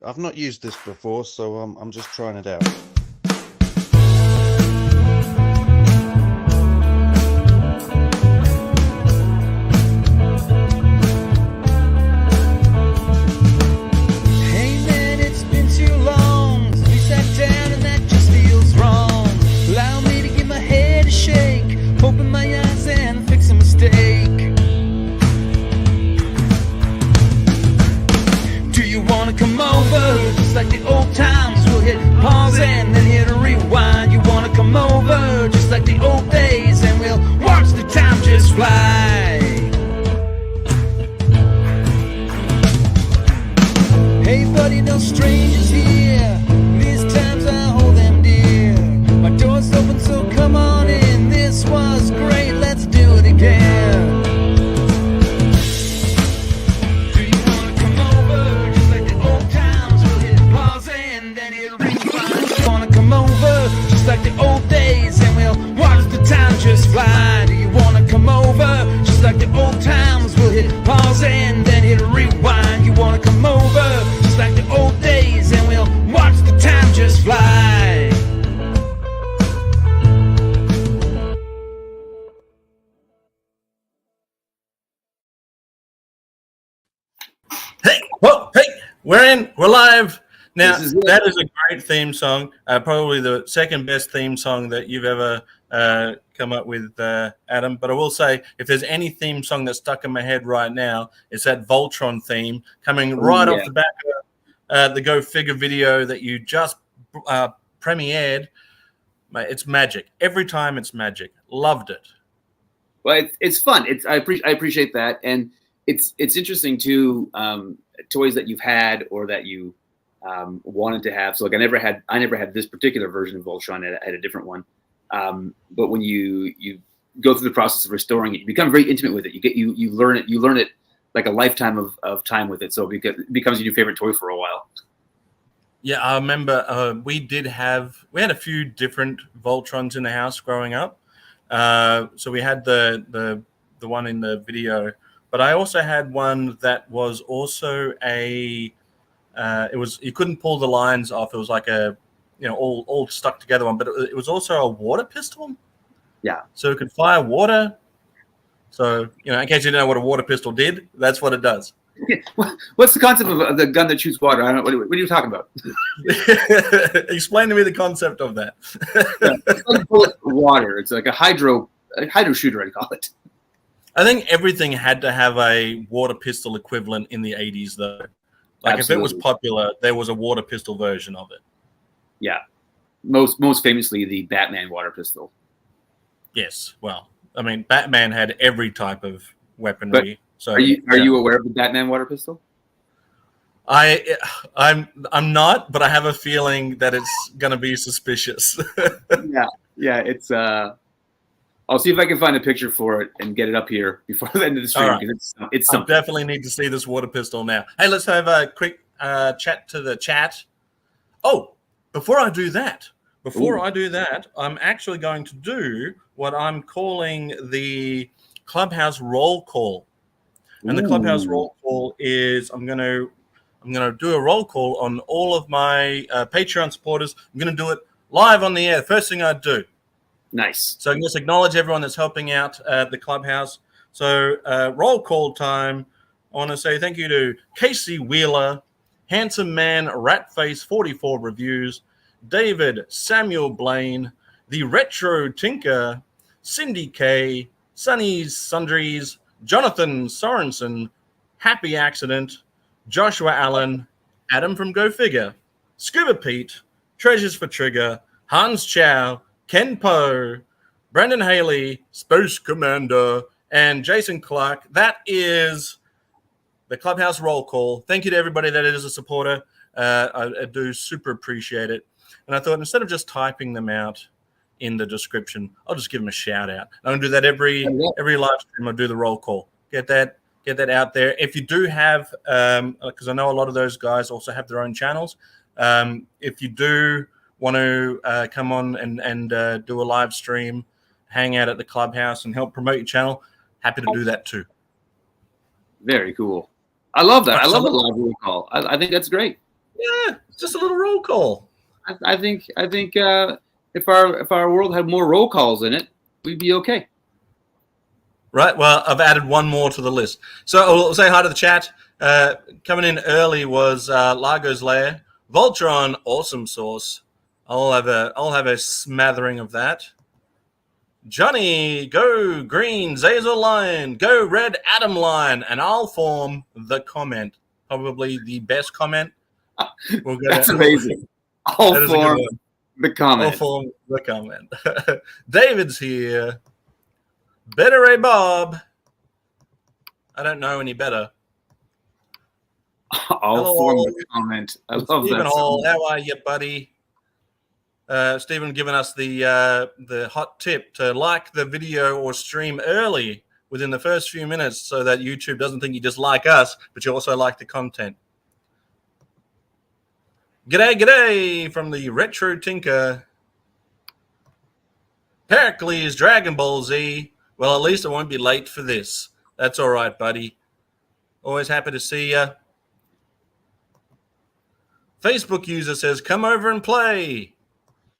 I've not used this before, so I'm just trying it out. Hey man, it's been too long since we sat down and that just feels wrong. Allow me to give my head a shake, open my eyes and fix a mistake. Do you wanna come over? Just like the old times, we'll hit pause and then hit a rewind. You wanna come over? Just like the old days, and we'll watch the time just fly. Hey buddy, no strangers here. These times I hold them dear. My door's open, so come on in. This was great, let's do it again. Do you wanna come over? Just like the old times, we'll hit pause and then hit rewind. You wanna come over? Just like the old days, and we'll watch the time just fly. Do you wanna come over? Just like the old times, we'll hit pause and then hit rewind. You wanna come over? Just like the old days, and we'll watch the time just fly. Hey, whoa, hey, we're live. Now, This is it. that is a great theme song. Probably the second best theme song that you've ever come up with, Adam. But I will say, if there's any theme song that's stuck in my head right now, it's that Voltron theme coming right off the back of the Gofigure video that you just premiered. Mate, it's magic. Every time it's magic. Loved it. Well, it's fun. I appreciate that, and it's interesting too. Toys that you've had or that you wanted to have. So like I never had this particular version of Voltron. I had a different one. But when you go through the process of restoring it, you become very intimate with it. You learn it like a lifetime of time with it. So it becomes your favorite toy for a while. Yeah, I remember we had a few different Voltrons in the house growing up. So we had the one in the video, but I also had one that was also you couldn't pull the lines off. It was like all stuck together one, but it was also a water pistol. Yeah. So it could fire water. So, in case you didn't know what a water pistol did, that's what it does. What's the concept of the gun that shoots water? I don't know. What are you talking about? Explain to me the concept of that. It's like bullet water. It's like a hydro shooter, I'd call it. I think everything had to have a water pistol equivalent in the 80s, though. Like, Absolutely. If it was popular, there was a water pistol version of it. Yeah. Most famously, the Batman water pistol. Yes. Well, I mean, Batman had every type of weaponry. So are you aware of the Batman water pistol? I'm not, but I have a feeling that it's going to be suspicious. Yeah. It's I'll see if I can find a picture for it and get it up here before the end of the stream. Right. It's something. I definitely need to see this water pistol now. Hey, let's have a quick chat to the chat. Oh, before I do that, I'm actually going to do what I'm calling the Clubhouse roll call. And the Clubhouse roll call is I'm going to do a roll call on all of my Patreon supporters. I'm going to do it live on the air. First thing I do. Nice. So I can just acknowledge everyone that's helping out the Clubhouse. So roll call time. I want to say thank you to Casey Wheeler, Handsome Man, Ratface 44 Reviews, David Samuel Blaine, The Retro Tinker, Cindy K, Sunny's Sundries, Jonathan Sorensen, Happy Accident, Joshua Allen, Adam from Gofigure, Scuba Pete, Treasures for Trigger, Hans Chow, Ken Poe, Brandon Haley, Space Commander, and Jason Clark. That is the Clubhouse roll call. Thank you to everybody that is a supporter. I do super appreciate it. And I thought instead of just typing them out in the description, I'll just give them a shout out. I'm going to do that every live stream. I'll do the roll call. Get that out there. If you do have, because I know a lot of those guys also have their own channels. If you do want to come on and do a live stream, hang out at the Clubhouse and help promote your channel, happy to do that too. Very cool. I love that. I love the live roll call. I think that's great. Yeah, just a little roll call. I think if our world had more roll calls in it, we'd be okay. Right. Well, I've added one more to the list. So I'll say hi to the chat. Coming in early was Largo's Lair, Voltron, awesome sauce. I'll have a smattering of that. Johnny, go green, Zazel Lion, go red, Adam Lion, and I'll form the comment. Probably the best comment. That's amazing. I'll form the comment. I'll form the comment. David's here. Better Ray Bob. I don't know any better. I'll form the comment. I love Stephen that. Hall, how are you, buddy? Stephen giving us the hot tip to like the video or stream early within the first few minutes so that YouTube doesn't think you just like us, but you also like the content. G'day from the Retro Tinker. Pericles, Dragon Ball Z. Well, at least I won't be late for this. That's all right, buddy. Always happy to see you. Facebook user says, come over and play.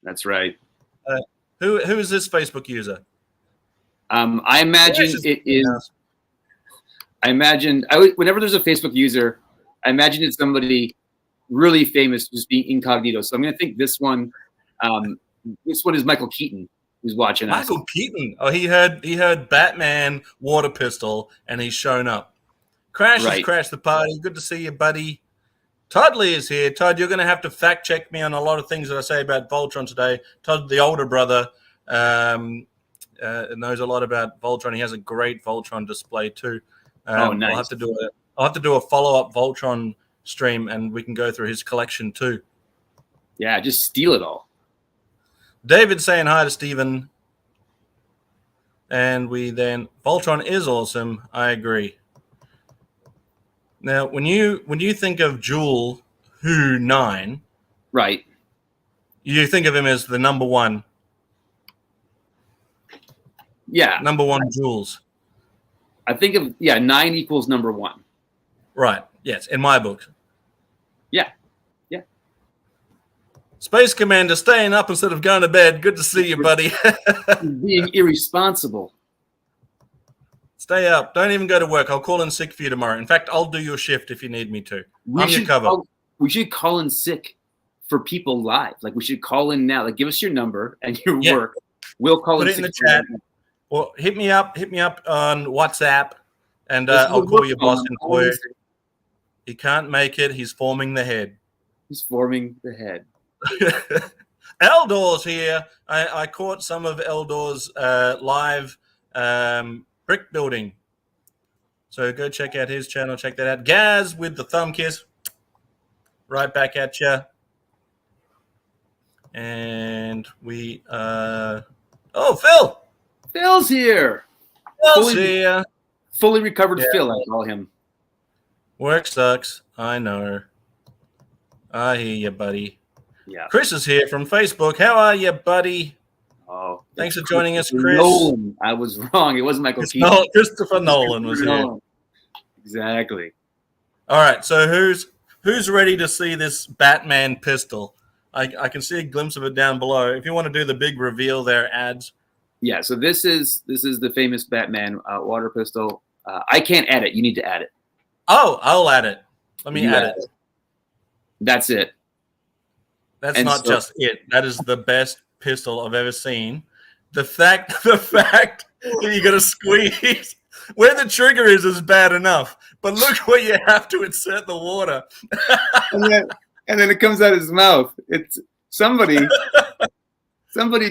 That's right. Who is this Facebook user? I imagine it is. Whenever there's a Facebook user, I imagine it's somebody really famous just being incognito. So I'm going to think this one is Michael Keaton who's watching us. Michael Keaton. Oh, he heard Batman water pistol and he's shown up. Crash has crashed the party. Good to see you, buddy. Todd Lee is here. Todd, you're going to have to fact check me on a lot of things that I say about Voltron today. Todd, the older brother, knows a lot about Voltron. He has a great Voltron display too. Nice. I'll have to do a follow-up Voltron stream, and we can go through his collection too. Yeah, just steal it all. David saying hi to Stephen. And Voltron is awesome. I agree. Now, when you think of Jewel Who 9, right, you think of him as the number one. Yeah. Number one Jules. I think of 9 equals number 1. Right. Yes, in my book. Yeah. Space Commander staying up instead of going to bed. Good to see you, buddy. Being irresponsible. Stay up. Don't even go to work. I'll call in sick for you tomorrow. In fact, I'll do your shift if you need me to. I'm your cover. We should call in sick for people live. Like, we should call in now. Like, give us your number and your work. We'll call Put in it in the sick chat. Or hit me up on WhatsApp, and I'll call your boss employer. He can't make it. He's forming the head. He's forming the head. Eldor's here. I caught some of Eldor's live brick building. So go check out his channel. Check that out. Gaz with the thumb kiss. Right back at you. And we Phil. Phil's here. Phil's here. Fully recovered Phil, I call him. Work sucks. I know. I hear you, buddy. Yeah. Chris is here from Facebook. How are you, buddy? Oh, thanks for joining us, Chris. Nolan. I was wrong. It wasn't Michael Keaton. Christopher Nolan was here. Exactly. All right. So who's ready to see this Batman pistol? I can see a glimpse of it down below. If you want to do the big reveal there, ads. Yeah. So this is the famous Batman water pistol. I can't add it. You need to add it. Oh, I'll add it. Let me add it. That's it. That's not just it. That is the best pistol I've ever seen. The fact that you got to squeeze where the trigger is bad enough, but look where you have to insert the water. and then it comes out of his mouth. It's somebody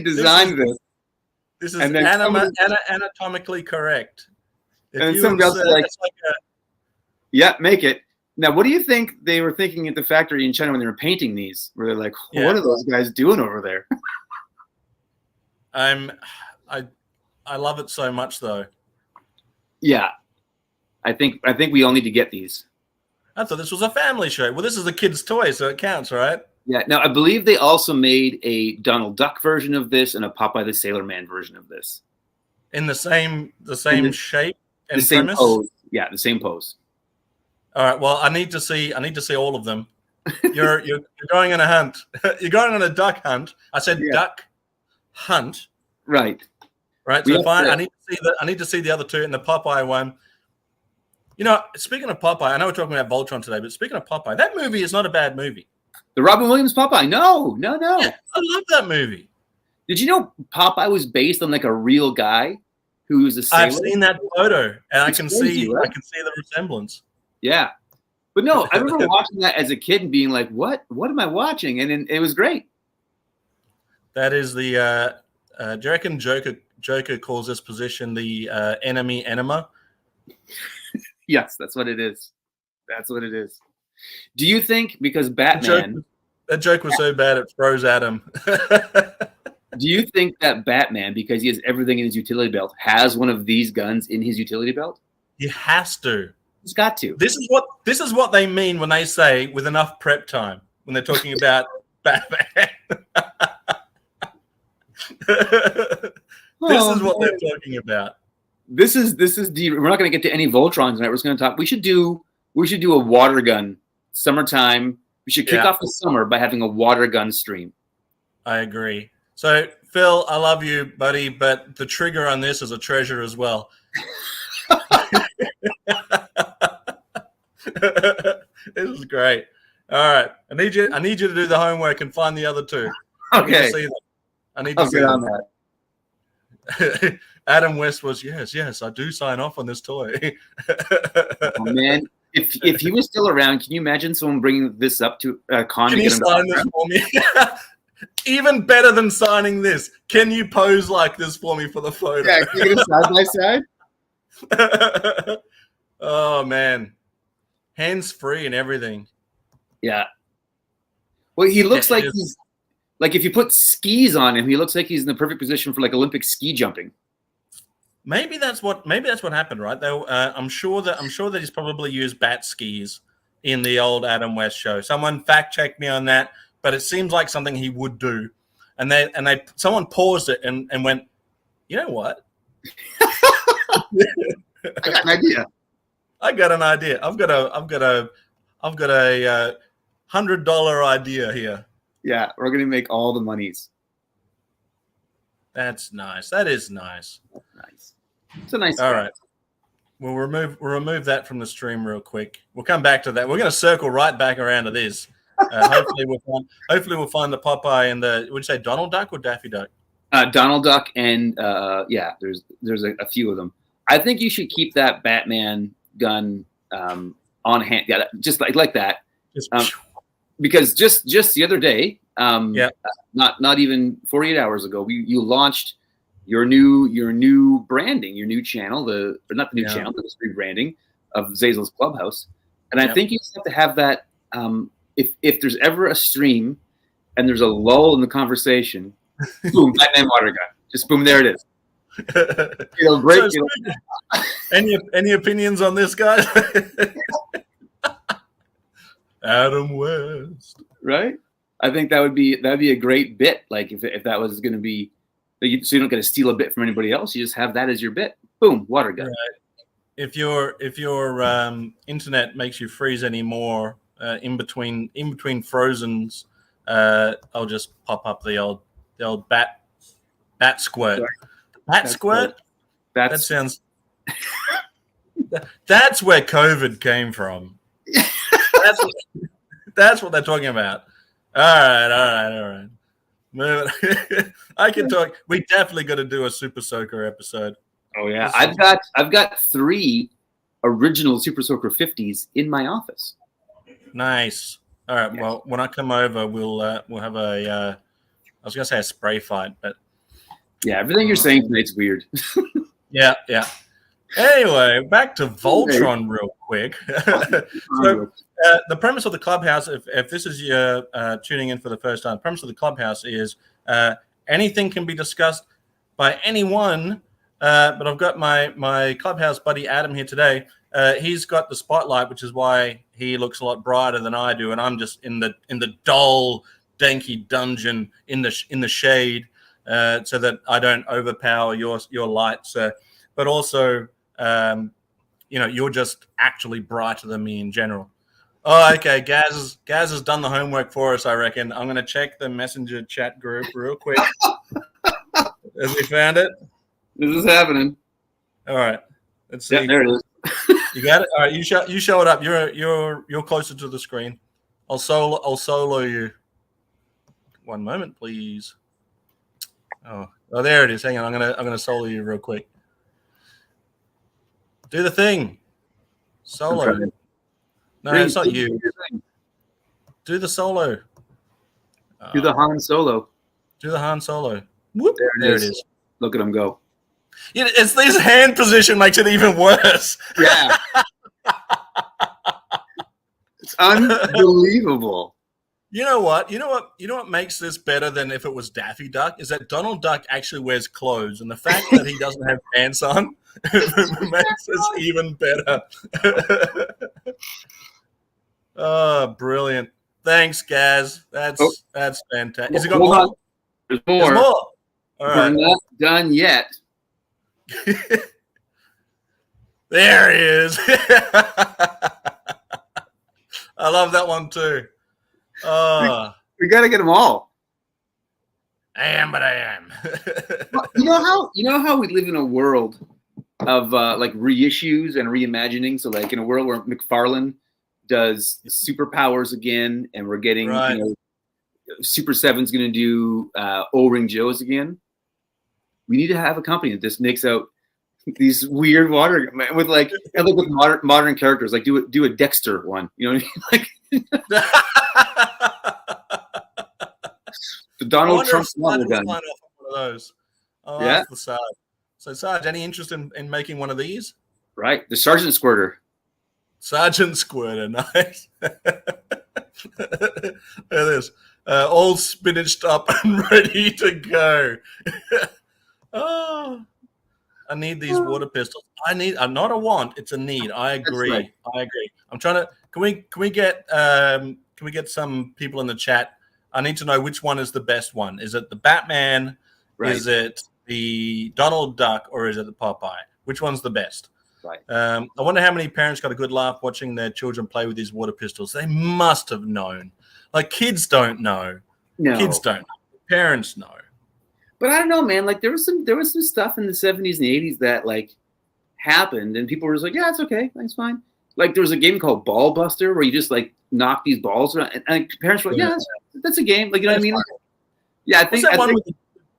designed this. This is anatomically correct. And somebody else is like, make it. Now, what do you think they were thinking at the factory in China when they were painting these? Where they're like, what are those guys doing over there? I love it so much, though. Yeah, I think we all need to get these. I thought this was a family show. Well, this is a kid's toy, so it counts, right? Yeah. Now, I believe they also made a Donald Duck version of this and a Popeye the Sailor Man version of this. In the same shape and the same premise. Pose. Yeah, the same pose. All right. Well, I need to see all of them. You're going on a hunt. You're going on a duck hunt. I said duck hunt. Right. Right. So fine. I need to see the other two in the Popeye one. You know, speaking of Popeye, I know we're talking about Voltron today, but speaking of Popeye, that movie is not a bad movie. The Robin Williams Popeye. No. Yeah, I love that movie. Did you know Popeye was based on like a real guy who was a sailor? I've seen that photo, and I can see the resemblance. Yeah. But no, I remember watching that as a kid and being like, what am I watching? And then it was great. That is the do you reckon Joker calls this position the enemy enema? Yes, that's what it is. That's what it is. Do you think because Batman... That joke was so bad it froze Adam. Do you think that Batman, because he has everything in his utility belt, has one of these guns in his utility belt? He has to. He's got to. This is what they mean when they say with enough prep time, when they're talking about Batman. This is what they're talking about. This is we're not going to get to any Voltrons tonight. We're just going to talk. We should do a water gun summertime. We should kick off the summer by having a water gun stream. I agree. So Phil, I love you, buddy, but the trigger on this is a treasure as well. This is great. All right, I need you to do the homework and find the other two. Okay. I need to see them. That. Adam West was yes, I do sign off on this toy. Oh, man, if he was still around, can you imagine someone bringing this up to con? Can you sign this for me? Even better than signing this. Can you pose like this for me for the photo? Yeah, can you get a side by side? Oh man, hands free and everything. Yeah. Well, he looks like he's like if you put skis on him, he looks like he's in the perfect position for like Olympic ski jumping. Maybe that's what happened, right? Though I'm sure that he's probably used bat skis in the old Adam West show. Someone fact check me on that, but it seems like something he would do. And someone paused it and went, you know what? I got an idea. I've got a $100 idea here. Yeah, we're gonna make all the monies. That's nice. That is nice. That's nice. It's a nice. All right. We'll remove that from the stream real quick. We'll come back to that. We're going to circle right back around to this. Hopefully we'll find the Popeye and the. Would you say Donald Duck or Daffy Duck? Donald Duck and there's a few of them. I think you should keep that Batman gun on hand. Yeah, just like that. Because just the other day, not even 48 hours ago, you launched your new branding, your new channel, not the new channel, but the rebranding of Zazel's Clubhouse. And I think you just have to have that. If there's ever a stream and there's a lull in the conversation, boom, Batman water gun. Just boom, there it is. It'll break. Any opinions on this, guys? Adam West, right? I think that'd be a great bit. Like if that was going to be, so you don't get to steal a bit from anybody else. You just have that as your bit. Boom, water gun. Right. If your internet makes you freeze anymore in between frozens, I'll just pop up the old bat squirt. Bat squirt. That sounds. That's where COVID came from. That's what they're talking about. All right. I can talk. We definitely got to do a Super Soaker episode. Oh yeah, I've got 3 original Super Soaker 50s in my office. Nice. All right. Yes. Well, when I come over, we'll have a. I was gonna say a spray fight, but yeah, everything you're saying tonight's weird. Yeah. Anyway, back to Voltron real quick. So, the premise of the Clubhouse, if this is your tuning in for the first time, the premise of the Clubhouse is anything can be discussed by anyone. But I've got my Clubhouse buddy Adam here today. He's got the spotlight, which is why he looks a lot brighter than I do, and I'm just in the dull, danky dungeon in the shade, so that I don't overpower your lights. But also, you're just actually brighter than me in general. Oh, okay. Gaz has done the homework for us, I reckon. I'm going to check the messenger chat group real quick. Has he found it? This is happening. All right. Let's see. Yeah, there it is. You got it. All right. You show it up. You're closer to the screen. I'll solo you. One moment, please. Oh, there it is. Hang on. I'm gonna solo you real quick. Do the thing. Solo. No, it's not you. Do the solo. Do the Han Solo. Do the Han Solo. Whoop. There it is. Look at him go. Yeah, it's this hand position makes it even worse. Yeah. It's unbelievable. You know what makes this better than if it was Daffy Duck is that Donald Duck actually wears clothes, and the fact that he doesn't have pants on makes this even better. Oh, brilliant! Thanks, Gaz. That's fantastic. Has it got more? There's more. There's more. All right. We're not done yet. There he is. I love that one too. We got to get them all. I am, but I am. You know how we live in a world of like reissues and reimagining. So like in a world where McFarlane does superpowers again, and we're getting Super 7's going to do O-Ring Joes again. We need to have a company that just makes out these weird water with like with modern characters. Like do a Dexter one. You know what I mean? Like the Donald Trump one of those. Oh, yeah. That's the Sarge. So Sarge, any interest in making one of these? Right, the Sergeant Squirter. Sergeant Squirter, nice. There it is. All spinached up and ready to go. Oh, I need these water pistols. I'm not a want, it's a need. I agree. Right. I agree. I'm trying to can we get some people in the chat? I need to know which one is the best one. Is it the Batman? Right. Is it the Donald Duck, or is it the Popeye? Which one's the best? Right. I wonder how many parents got a good laugh watching their children play with these water pistols. They must have known. Like kids don't know. No. Kids don't know. Parents know. But I don't know, man. Like there was some stuff in the 70s and the 80s that like happened, and people were just like, "Yeah, it's okay, that's fine." Like there was a game called Ball Buster where you just like knock these balls around, and parents were like, "Yeah, that's a game." Like you know what I mean? Like, yeah, I think What's that one with the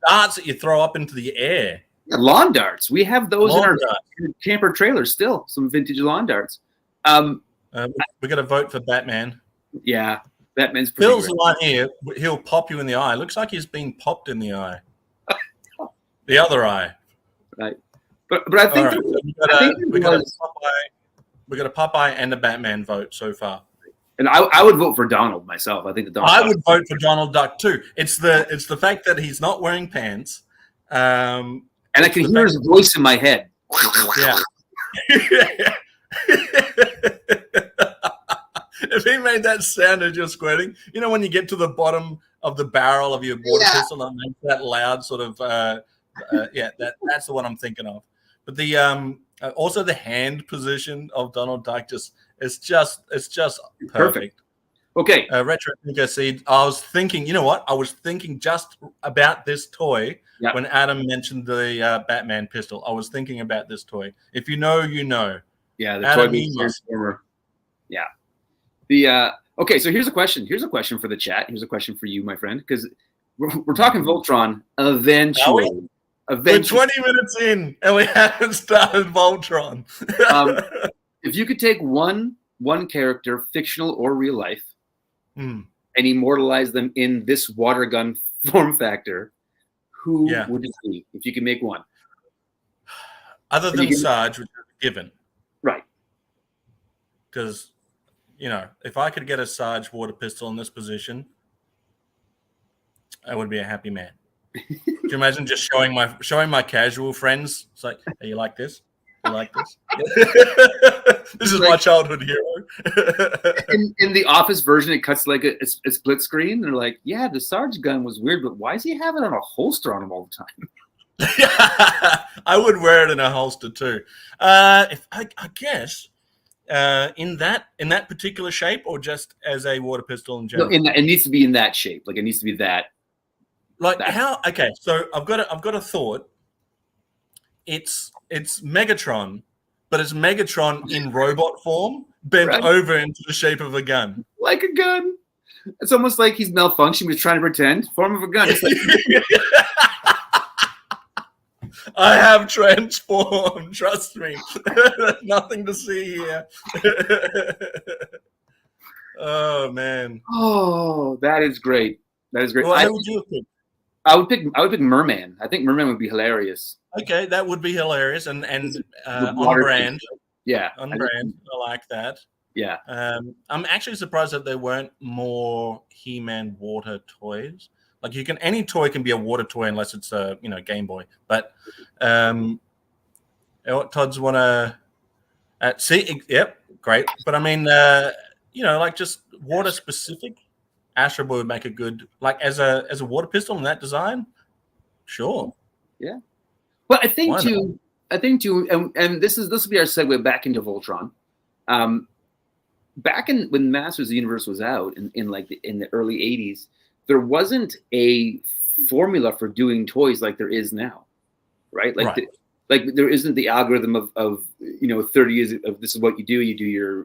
darts that you throw up into the air? Yeah, lawn darts. We have those in our camper trailers still. Some vintage lawn darts. We got to vote for Batman. Yeah, Batman's pretty Phil's great. line here. He'll pop you in the eye. Looks like he's being popped in the eye. The other eye. Right. But I think, right. We got a Popeye and a Batman vote so far. And I would vote for Donald myself. I think the Donald. I would vote for Donald Duck too. It's the fact that he's not wearing pants. And I can hear his voice in my head. Yeah. If he made that sound as you're squirting, you know when you get to the bottom of the barrel of your water pistol and makes that loud sort of that's the one I'm thinking of. But the also the hand position of Donald Duck it's just perfect. Okay. Retro Thinker Seed. I was thinking, you know what? I was thinking just about this toy when Adam mentioned the Batman pistol. I was thinking about this toy. If you know, you know. Yeah, the Adam, toy transformer. Yeah. The okay, so here's a question. Here's a question for the chat. Here's a question for you, my friend, because we're talking Voltron eventually. We're 20 minutes in and we haven't started Voltron. If you could take one character, fictional or real life, and immortalize them in this water gun form factor, who would it be if you could make one? Other than Sarge, which is given. Right. Because, you know, if I could get a Sarge water pistol in this position, I would be a happy man. Can you imagine just showing my casual friends? It's like, hey, you like this? You like this? This is my childhood hero. in the Office version, it cuts like a split screen. They're like, yeah, the Sarge gun was weird, but why does he have it on a holster on him all the time? I would wear it in a holster too. If I guess in that particular shape, or just as a water pistol in general? No, it needs to be in that shape. Like it needs to be that. Like how? Okay, so I've got a thought. It's Megatron, but it's Megatron in robot form, bent Right. over into the shape of a gun. Like a gun. It's almost like he's malfunctioning. He's trying to pretend form of a gun. It's like, I have transformed. Trust me. Nothing to see here. Oh man. oh, that is great. That is great. Well, how would you pick? I would pick Merman. I think Merman would be hilarious. Okay, that would be hilarious and on water brand. Yeah. On brand. I like that. Yeah. I'm actually surprised that there weren't more He-Man water toys. Like any toy can be a water toy unless it's a Game Boy. But Todd's want to see? Yep, great. But I mean, like just water specific. Astro Boy would make a good as a water pistol in that design. Sure. Yeah. Well, I think too, and this will be our segue back into Voltron. Back when Masters of the Universe was out in the early '80s, there wasn't a formula for doing toys like there is now, right? Like there isn't the algorithm of 30 years of this is what you do. You do your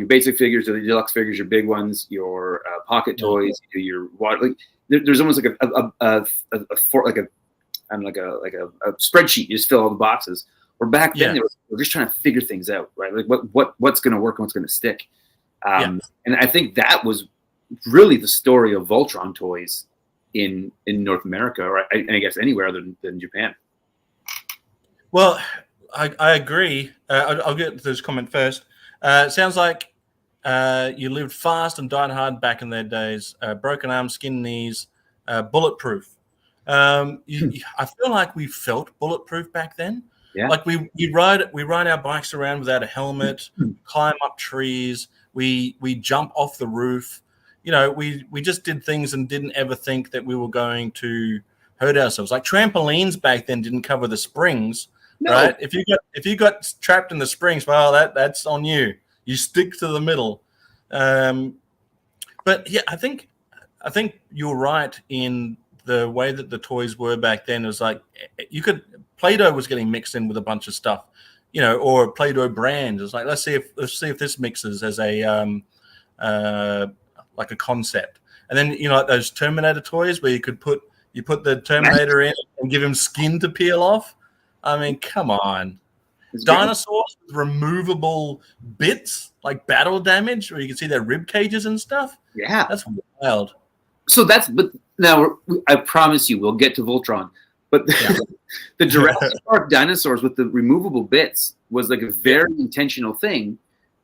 basic figures, or the deluxe figures, your big ones, your pocket toys, you do your water. There's almost like a spreadsheet. You just fill all the boxes. Or back then, they were just trying to figure things out, right? Like what's going to work and what's going to stick. And I think that was really the story of Voltron toys in North America, or I guess anywhere other than Japan. Well, I agree. I'll get to this comment first. It sounds like you lived fast and died hard back in their days. Broken arms, skin knees, bulletproof. I feel like we felt bulletproof back then. Yeah. Like we ride our bikes around without a helmet, climb up trees, we jump off the roof. We just did things and didn't ever think that we were going to hurt ourselves. Like trampolines back then didn't cover the springs. No. Right? If you got trapped in the springs, well, that's on you. You stick to the middle. But yeah, I think you're right in the way that the toys were back then. It was like Play-Doh was getting mixed in with a bunch of stuff, or Play-Doh brands. It's like let's see if this mixes as a like a concept. And then like those Terminator toys where you put the Terminator in and give him skin to peel off. I mean, come on. Dinosaurs with removable bits, like battle damage, where you can see their rib cages and stuff. Yeah. That's wild. So but now I promise you we'll get to Voltron. But the Jurassic Park dinosaurs with the removable bits was like a very intentional thing,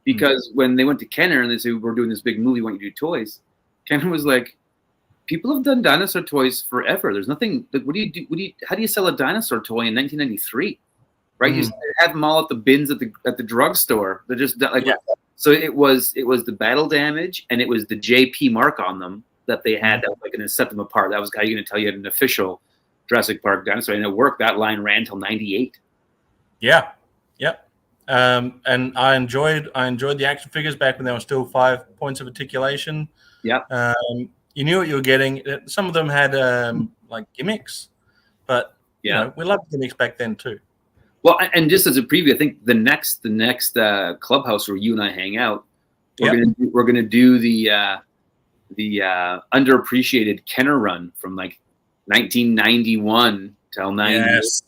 because when they went to Kenner and they said, we're doing this big movie, why don't you do toys? Kenner was like, people have done dinosaur toys forever. There's nothing. Like, what do you do? How do you sell a dinosaur toy in 1993? Right? You have them all at the bins at the drugstore. They're just like So it was the battle damage and it was the JP mark on them that they had that was like going to set them apart. That was how you're going to tell you had an official Jurassic Park dinosaur, and it worked. That line ran until '98. Yeah. Yep. And I enjoyed the action figures back when they were still 5 points of articulation. Yep. You knew what you were getting. Some of them had like gimmicks, but we loved gimmicks back then too. Well, and just as a preview, I think the next Clubhouse where you and I hang out, we're gonna do the underappreciated Kenner run from like 1991 till 90. Yes.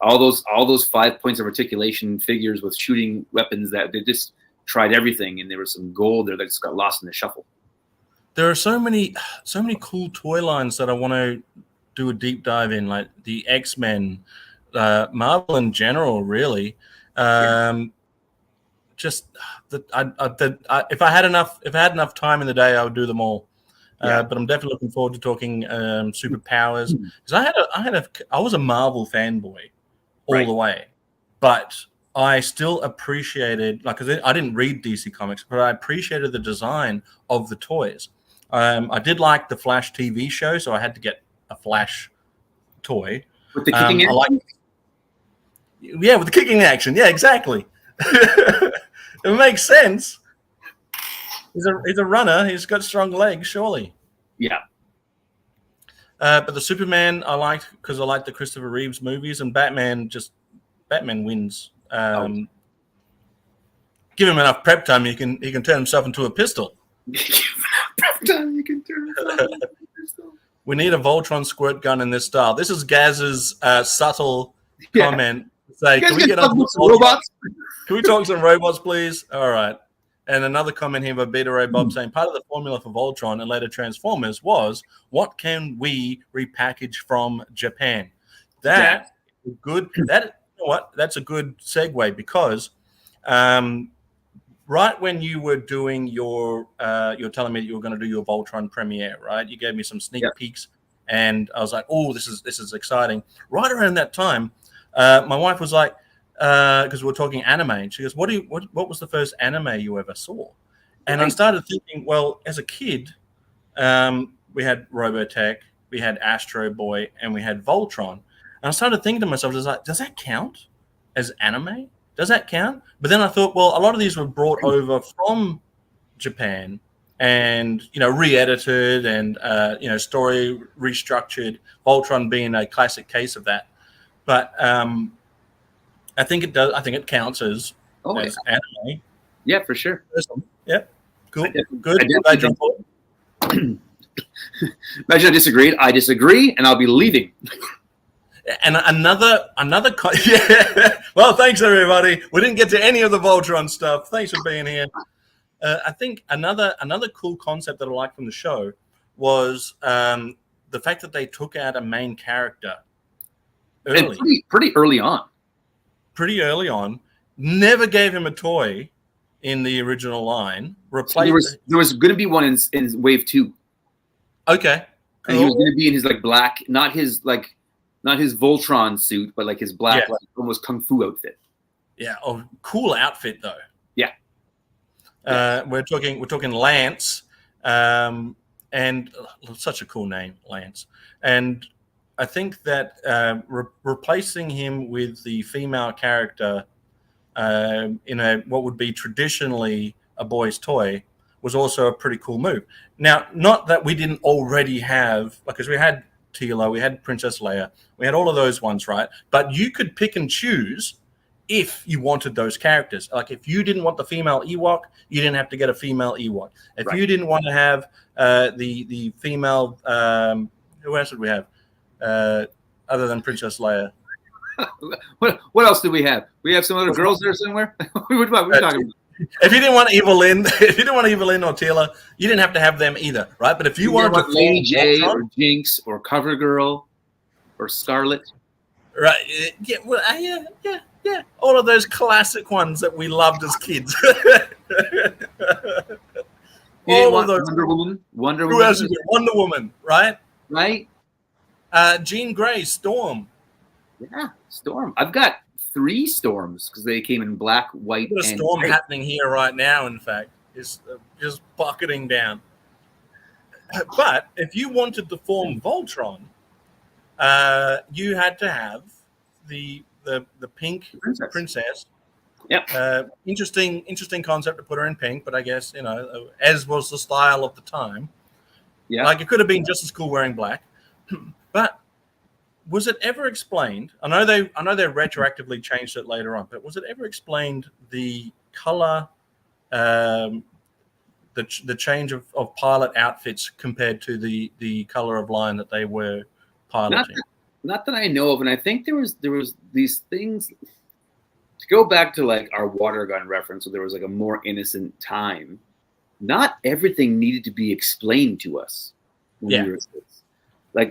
All those 5 points of articulation figures with shooting weapons that they just tried everything, and there was some gold there that just got lost in the shuffle. There are so many cool toy lines that I want to do a deep dive in, like the X-Men, Marvel in general, really. Just if I had enough time in the day, I would do them all. But I'm definitely looking forward to talking superpowers, because I was a Marvel fanboy all the way, but I still appreciated, because I didn't read DC Comics, but I appreciated the design of the toys. I did like the Flash TV show, so I had to get a Flash toy. With the kicking action? With the kicking action. Yeah, exactly. It makes sense. He's a runner. He's got strong legs, surely. Yeah. But the Superman I liked because I like the Christopher Reeves movies, and Batman wins. Give him enough prep time, he can turn himself into a pistol. We need a Voltron squirt gun in this style. This is Gaz's subtle comment. Say, can we get some robots? Can we talk some robots, please? All right. And another comment here by Beta Ray Bob saying part of the formula for Voltron and later Transformers was what can we repackage from Japan? That's a good segue because right when you were doing you're telling me that you were going to do your Voltron premiere, right? You gave me some sneak peeks and I was like, oh, this is exciting. Right around that time, my wife was like, because we're talking anime, and she goes, what was the first anime you ever saw? And I started thinking, well, as a kid, we had Robotech, we had Astro Boy, and we had Voltron. And I started thinking to myself, does that count as anime? Does that count? But then I thought, well, a lot of these were brought over from Japan and, re-edited and, story restructured, Voltron being a classic case of that. But I think it does. I think it counts as anime. Yeah, for sure. Yeah, cool, good. Imagine I disagreed. I disagree, and I'll be leaving. And another. Yeah. Well, thanks everybody. We didn't get to any of the Voltron stuff. Thanks for being here. I think another cool concept that I liked from the show was the fact that they took out a main character early, and pretty early on. Pretty early on, never gave him a toy in the original line. Replaced. There was going to be one in Wave 2. Okay, cool. And he was going to be in his black, not his Voltron suit, but his black, almost kung fu outfit. Yeah, cool outfit though. Yeah, we're talking Lance, and such a cool name, Lance, and. I think that replacing him with the female character in what would be traditionally a boy's toy was also a pretty cool move. Now, not that we didn't already have, because we had Teela, we had Princess Leia, we had all of those ones, right? But you could pick and choose if you wanted those characters. Like if you didn't want the female Ewok, you didn't have to get a female Ewok. If you didn't want to have the female, who else did we have? Other than Princess Leia. What else do we have? We have some other girls there somewhere. what are we talking about? If you didn't want Evelyn, or Teela, you didn't have to have them either, right? But if you wanted to Lady J or Jinx or CoverGirl or Scarlet, right? Yeah, well, yeah. All of those classic ones that we loved as kids. All of those. Wonder Woman. Who else? Wonder Woman, right? Right. Jean Grey, Storm. Yeah, Storm. I've got 3 Storms because they came in black, white, and Storm happening here right now. In fact, is just bucketing down. But if you wanted to form Voltron, you had to have the pink princess. Yep. Interesting concept to put her in pink, but I guess as was the style of the time. Yeah. Like it could have been just as cool wearing black. But was it ever explained? I know they retroactively changed it later on, but was it ever explained the color, the change of pilot outfits compared to the color of line that they were piloting? Not that I know of, and I think there was these things to go back to our water gun reference, where there was a more innocent time. Not everything needed to be explained to us when we were kids.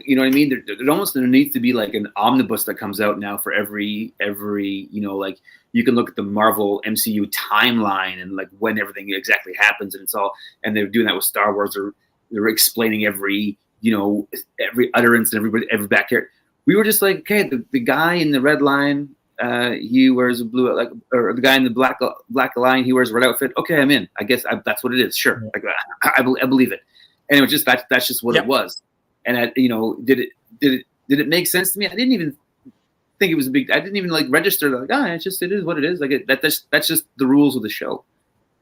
You know what I mean? There needs to be an omnibus that comes out now for every you can look at the Marvel MCU timeline and when everything exactly happens, and and they're doing that with Star Wars. They're explaining every utterance and every back here. We were just okay, the guy in the red line, he wears a blue, or the guy in the black line, he wears a red outfit. Okay, I'm in. I guess that's what it is. Sure, I believe it. And it was just that's just what it was. And did it make sense to me? I didn't even think it was a big. I didn't even register. It is what it is. That's just the rules of the show.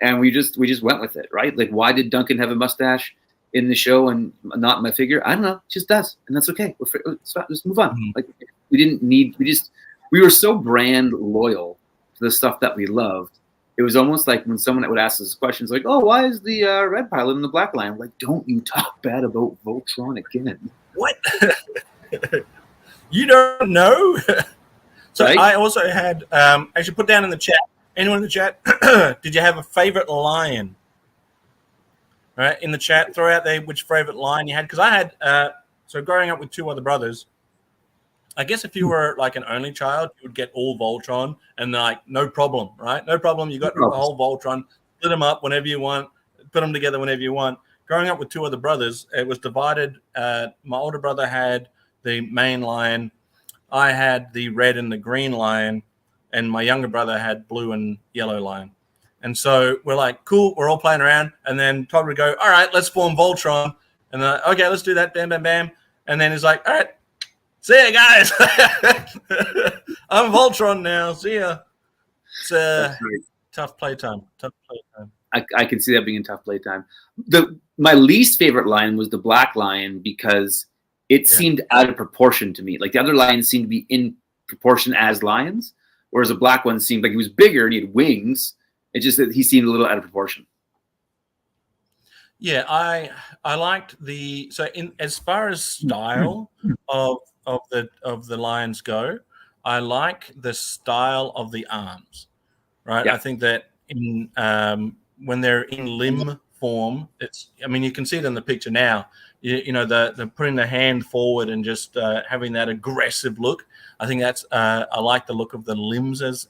and we just went with it, right? Like, why did Duncan have a mustache in the show and not my figure? I don't know. It just does, and that's okay. Let's move on. Mhm. Like, we were so brand loyal to the stuff that we loved. It was almost like when someone would ask us questions like, "Oh, why is the red pilot in the black line?" I'm like, don't you talk bad about Voltron again? What? You don't know? So Right? I also had, I should put down in the chat, anyone in the chat, did you have a favorite lion? All right, in the chat, throw out there which favorite lion you had. Because I had, so growing up with two other brothers, I guess if you were like an only child, you would get all Voltron and like, no problem, right? No problem. You got the whole Voltron, split them up whenever you want, put them together whenever you want. Growing up with two other brothers, it was divided. My older brother had the main lion. I had the red and the green lion, and my younger brother had blue and yellow lion. And so we're like, cool, we're all playing around. And then Todd would go, all right, let's form Voltron. And then, okay, let's do that. Bam, bam, bam. And then he's like, all right, see ya, guys. I'm Voltron now. See ya. It's tough playtime. Tough playtime. I can see that being a tough playtime. My least favorite lion was the black lion because it seemed out of proportion to me. Like the other lions seemed to be in proportion as lions, whereas the black one seemed like he was bigger and he had wings. It's just that he seemed a little out of proportion. Yeah, I liked as far as style of the lions go, I like the style of the arms. Right? Yeah. I think that in when they're in limb form, you can see it in the picture now. You know, the putting the hand forward and just having that aggressive look. I think that's I like the look of the limbs as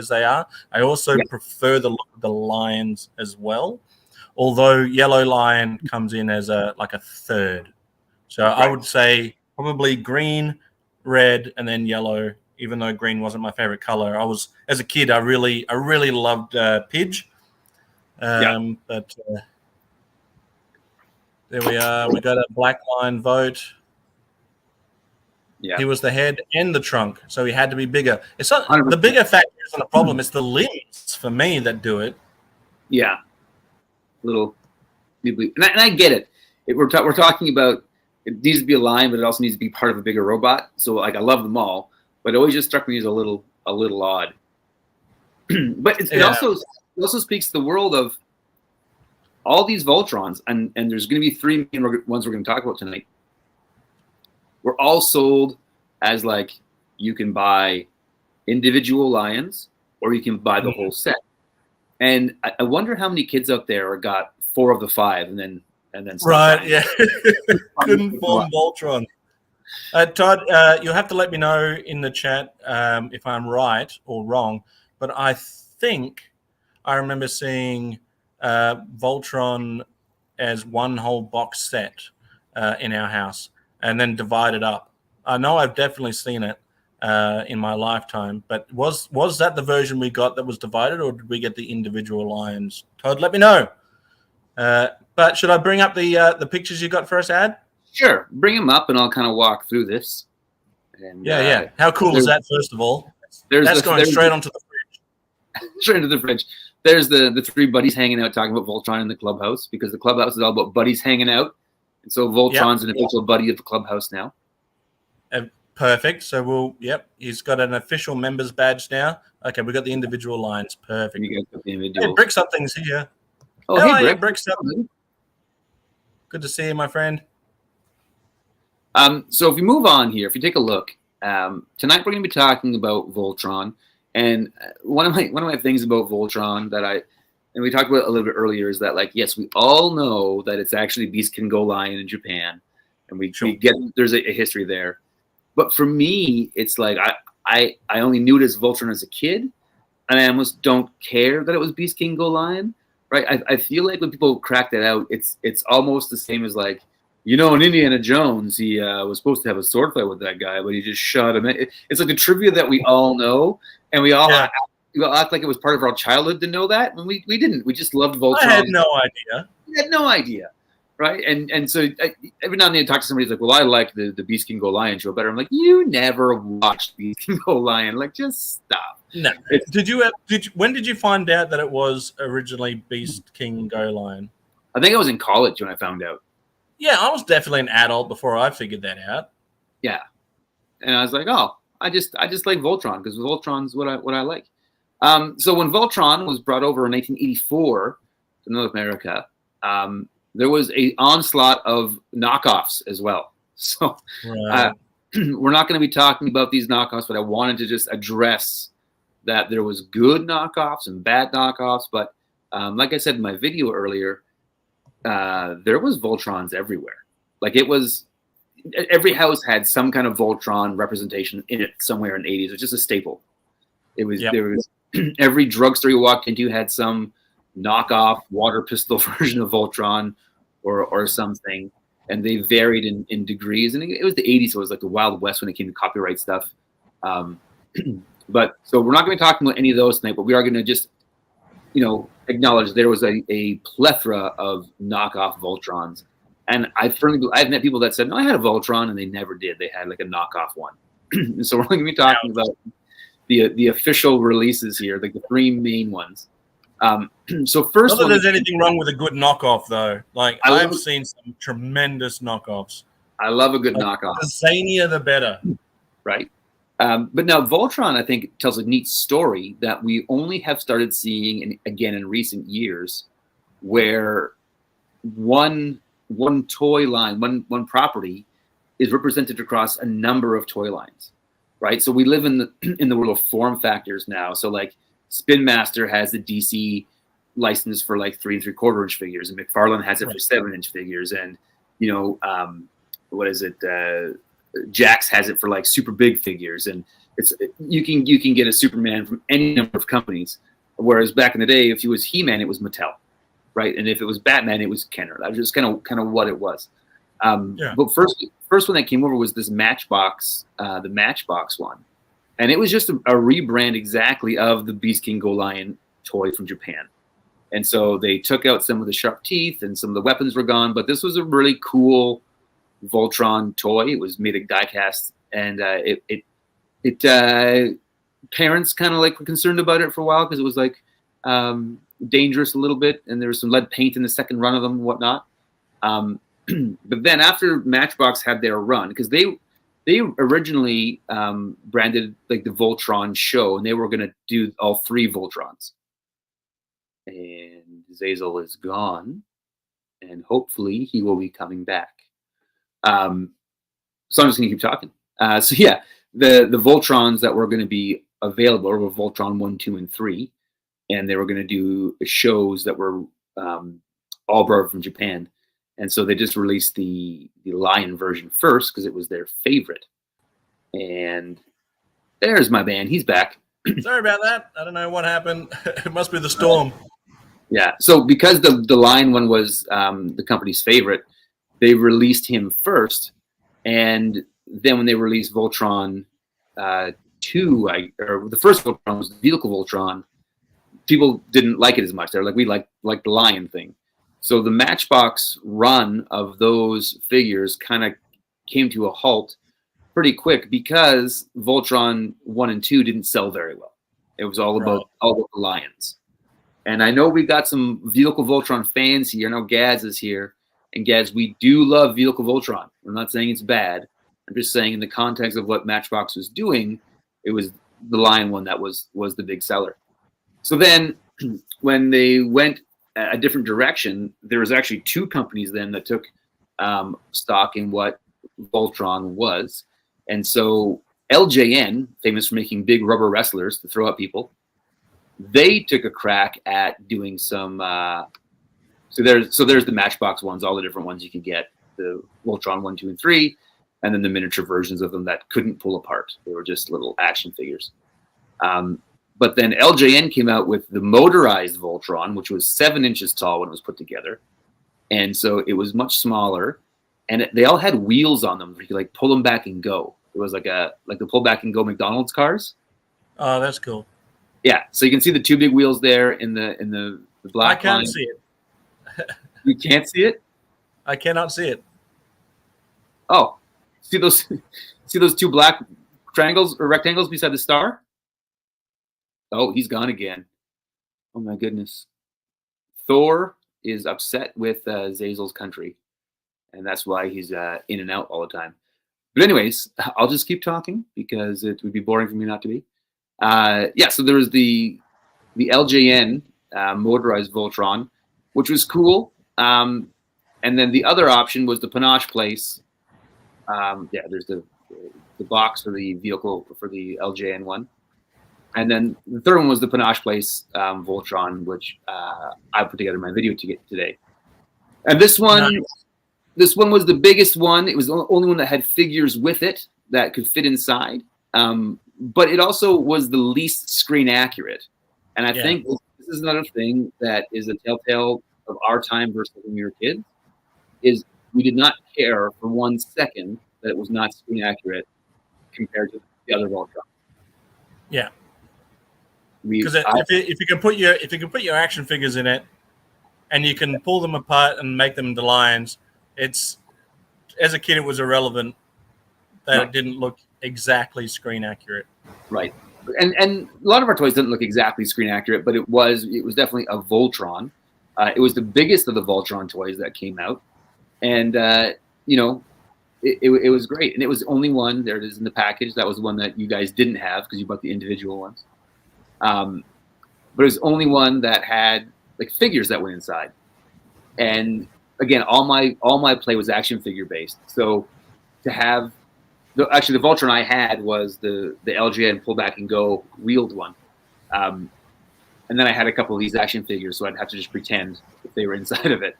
they are. I also prefer the look of the lions as well. Although yellow lion comes in as a third. So I would say probably green, red, and then yellow. Even though green wasn't my favorite color, as a kid I really loved Pidge. But there we are. We got a black line vote. Yeah, he was the head and the trunk, so he had to be bigger. It's not 100%. The bigger factor isn't a problem. It's the limbs for me that do it. Yeah, and I get it. We're talking about it needs to be a line, but it also needs to be part of a bigger robot. So like I love them all, but it always just struck me as a little odd. But it also speaks to the world of all these Voltrons, and there's going to be three main ones we're going to talk about tonight. We're all sold as like you can buy individual lions or you can buy the whole set. And I wonder how many kids out there got 4 of the 5 and then right, yeah, couldn't form Voltron. Todd, you'll have to let me know in the chat if I'm right or wrong, but I think I remember seeing Voltron as one whole box set in our house and then divided up. I know I've definitely seen it in my lifetime, but was that the version we got that was divided, or did we get the individual lions? Todd, let me know. But should I bring up the pictures you got for us, Ad? Sure, bring them up and I'll kind of walk through this. And, yeah. How cool is that, first of all? That's going straight onto the fridge. Straight into the fridge. There's the 3 buddies hanging out talking about Voltron in the clubhouse, because the clubhouse is all about buddies hanging out. And so Voltron's an official buddy of the clubhouse now. Perfect. So he's got an official members badge now. Okay, we got the individual lines. Perfect. You guys got the individual. Hey, Brick Something's here. Oh, hey, Brick. Brick Something. Good to see you, my friend. So if you move on here, if you take a look, tonight we're going to be talking about Voltron. And one of my things about Voltron that we talked about a little bit earlier is that, like, yes, we all know that it's actually Beast Can Go Lion in Japan, and we get there's a history there. But for me, it's like I only knew it as Voltron as a kid, and I almost don't care that it was Beast King Go Lion, right? I feel like when people crack that out, it's almost the same as like, in Indiana Jones, he was supposed to have a sword fight with that guy, but he just shot him. It's like a trivia that we all know, and we all act like it was part of our childhood to know that, when we didn't. We just loved Voltron. I had no idea. We had no idea. Right, and so every now and then I talk to somebody who's like, "Well, I like the Beast Can Go Lion show better." I'm like, "You never watched Beast Can Go Lion? Like, just stop." No. When did you find out that it was originally Beast King Go Lion? I think I was in college when I found out. Yeah, I was definitely an adult before I figured that out. Yeah, and I was like, oh, I just like Voltron because Voltron's what I like. So when Voltron was brought over in 1984 to North America, there was a onslaught of knockoffs as well. So Right. we're not going to be talking about these knockoffs, but I wanted to just address that there was good knockoffs and bad knockoffs. But like I said in my video earlier, there was Voltrons everywhere. Like it was, every house had some kind of Voltron representation in it somewhere in the 80s. It was just a staple. It was Yep. There was every drugstore you walked into had some knockoff water pistol version of Voltron or something, and they varied in degrees. And it was the 80s, so it was like the Wild West when it came to copyright stuff. But so we're not going to be talking about any of those tonight, but we are going to just, acknowledge there was a plethora of knockoff Voltrons. And I've met people that said, no, I had a Voltron, and they never did. They had like a knockoff one. So we're going to be talking about the official releases here, like the three main ones. So first, Not that there's anything wrong with a good knockoff, though. Like I've seen some tremendous knockoffs. I love a good knockoff. The zanier, the better. Right. But now Voltron, I think, tells a neat story that we only have started seeing again in recent years, where one toy line, one property is represented across a number of toy lines, right? So we live in the world of form factors now. So like Spin Master has the DC license for like 3 3/4 inch figures, and McFarlane has it for 7-inch figures, and Jax has it for like super big figures, and you can get a Superman from any number of companies. Whereas back in the day, if it was He-Man, it was Mattel, right? And if it was Batman, it was Kenner. That was just kind of what it was. But first one that came over was this Matchbox, the Matchbox one, and it was just a rebrand exactly of the Beast King Go Lion toy from Japan. And so they took out some of the sharp teeth and some of the weapons were gone, but this was a really cool Voltron toy. It was made of die-cast, and parents kind of like were concerned about it for a while because it was like dangerous a little bit, and there was some lead paint in the second run of them and whatnot. But then after Matchbox had their run, because they originally branded like the Voltron show, and they were going to do all 3 Voltrons. And Zazel is gone, and hopefully he will be coming back. So I'm just going to keep talking. So yeah, the Voltrons that were going to be available were Voltron 1, 2, and 3, and they were going to do shows that were all brought from Japan. And so they just released the Lion version first because it was their favorite. And there's my man. He's back. Sorry about that. I don't know what happened. It must be the storm. Yeah. So because the Lion one was the company's favorite, they released him first. And then when they released Voltron 2, or the first Voltron was the vehicle Voltron, people didn't like it as much. They're like, we like the Lion thing. So the Matchbox run of those figures kind of came to a halt pretty quick because Voltron 1 and 2 didn't sell very well. It was all about the Lions. And I know we got some Vehicle Voltron fans here. I know Gaz is here. And Gaz, we do love Vehicle Voltron. I'm not saying it's bad. I'm just saying in the context of what Matchbox was doing, it was the Lion one that was the big seller. So then when they went a different direction, there was actually 2 companies then that took stock in what Voltron was. And so LJN, famous for making big rubber wrestlers to throw at people, they took a crack at doing some so there's the Matchbox ones, all the different ones you could get, the Voltron 1, 2, and 3, and then the miniature versions of them that couldn't pull apart. They were just little action figures. But then LJN came out with the motorized Voltron, which was 7 inches tall when it was put together. And so it was much smaller. And they all had wheels on them. You could like pull them back and go. It was like the pull back and go McDonald's cars. Oh, that's cool. Yeah. So you can see the 2 big wheels there in the black line. I can't see it. You can't see it? I cannot see it. Oh, see those 2 black triangles or rectangles beside the star? Oh, he's gone again. Oh my goodness. Thor is upset with Zazel's country, and that's why he's in and out all the time. But anyways, I'll just keep talking because it would be boring for me not to be. Yeah, so there was the LJN motorized Voltron, which was cool. And then the other option was the Panache place. Yeah, there's the box for the vehicle for the LJN one. And then the third one was the Panache place Voltron, which I put together my video to get today. And this one, this one was the biggest one. It was the only one that had figures with it that could fit inside. But it also was the least screen accurate. And I think this is another thing that is a telltale of our time versus when we were kids, is we did not care for 1 second that it was not screen accurate compared to the other Voltron. Yeah. Because if you can put your action figures in it, and you can pull them apart and make them into lines, it's, as a kid it was irrelevant that it didn't look exactly screen accurate. Right. And a lot of our toys didn't look exactly screen accurate, but it was definitely a Voltron. It was the biggest of the Voltron toys that came out, and you know, it was great. And it was only one. There it is in the package. That was the one that you guys didn't have because you bought the individual ones. But it was only one that had like figures that went inside. And again, all my play was action figure based. So to have the Voltron I had was the LGN pull back and go wheeled one. And then I had a couple of these action figures, so I'd have to just pretend if they were inside of it.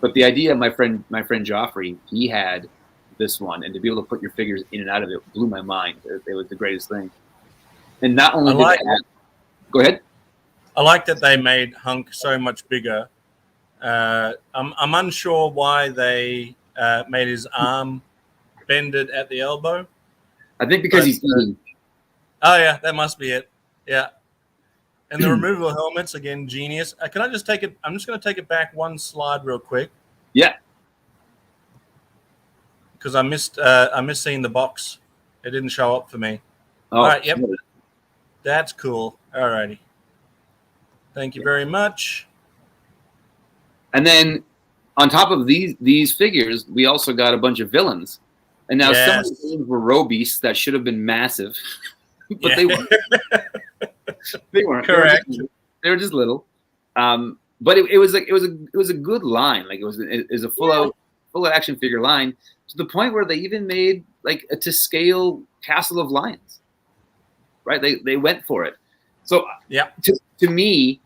But the idea, my friend Joffrey, he had this one, and to be able to put your figures in and out of it blew my mind. It was the greatest thing. And not only go ahead. I like that they made Hunk so much bigger. I'm unsure why they made his arm bended at the elbow. I think because he's eating. Oh yeah, that must be it. Yeah. And the removable helmets, again, genius. Can I just take it? I'm just going to take it back one slide real quick. Yeah. Because I missed seeing the box. It didn't show up for me. Oh, all right. Yep. That's cool. All righty. Thank you very much. And then on top of these figures, we also got a bunch of villains. And now some of the villains were robeasts that should have been massive, but they weren't. They weren't. Correct. They were just little. But it was a good line. Like it was a full out action figure line, to the point where they even made like a to scale Castle of Lions. Right? They went for it. So yeah. To me,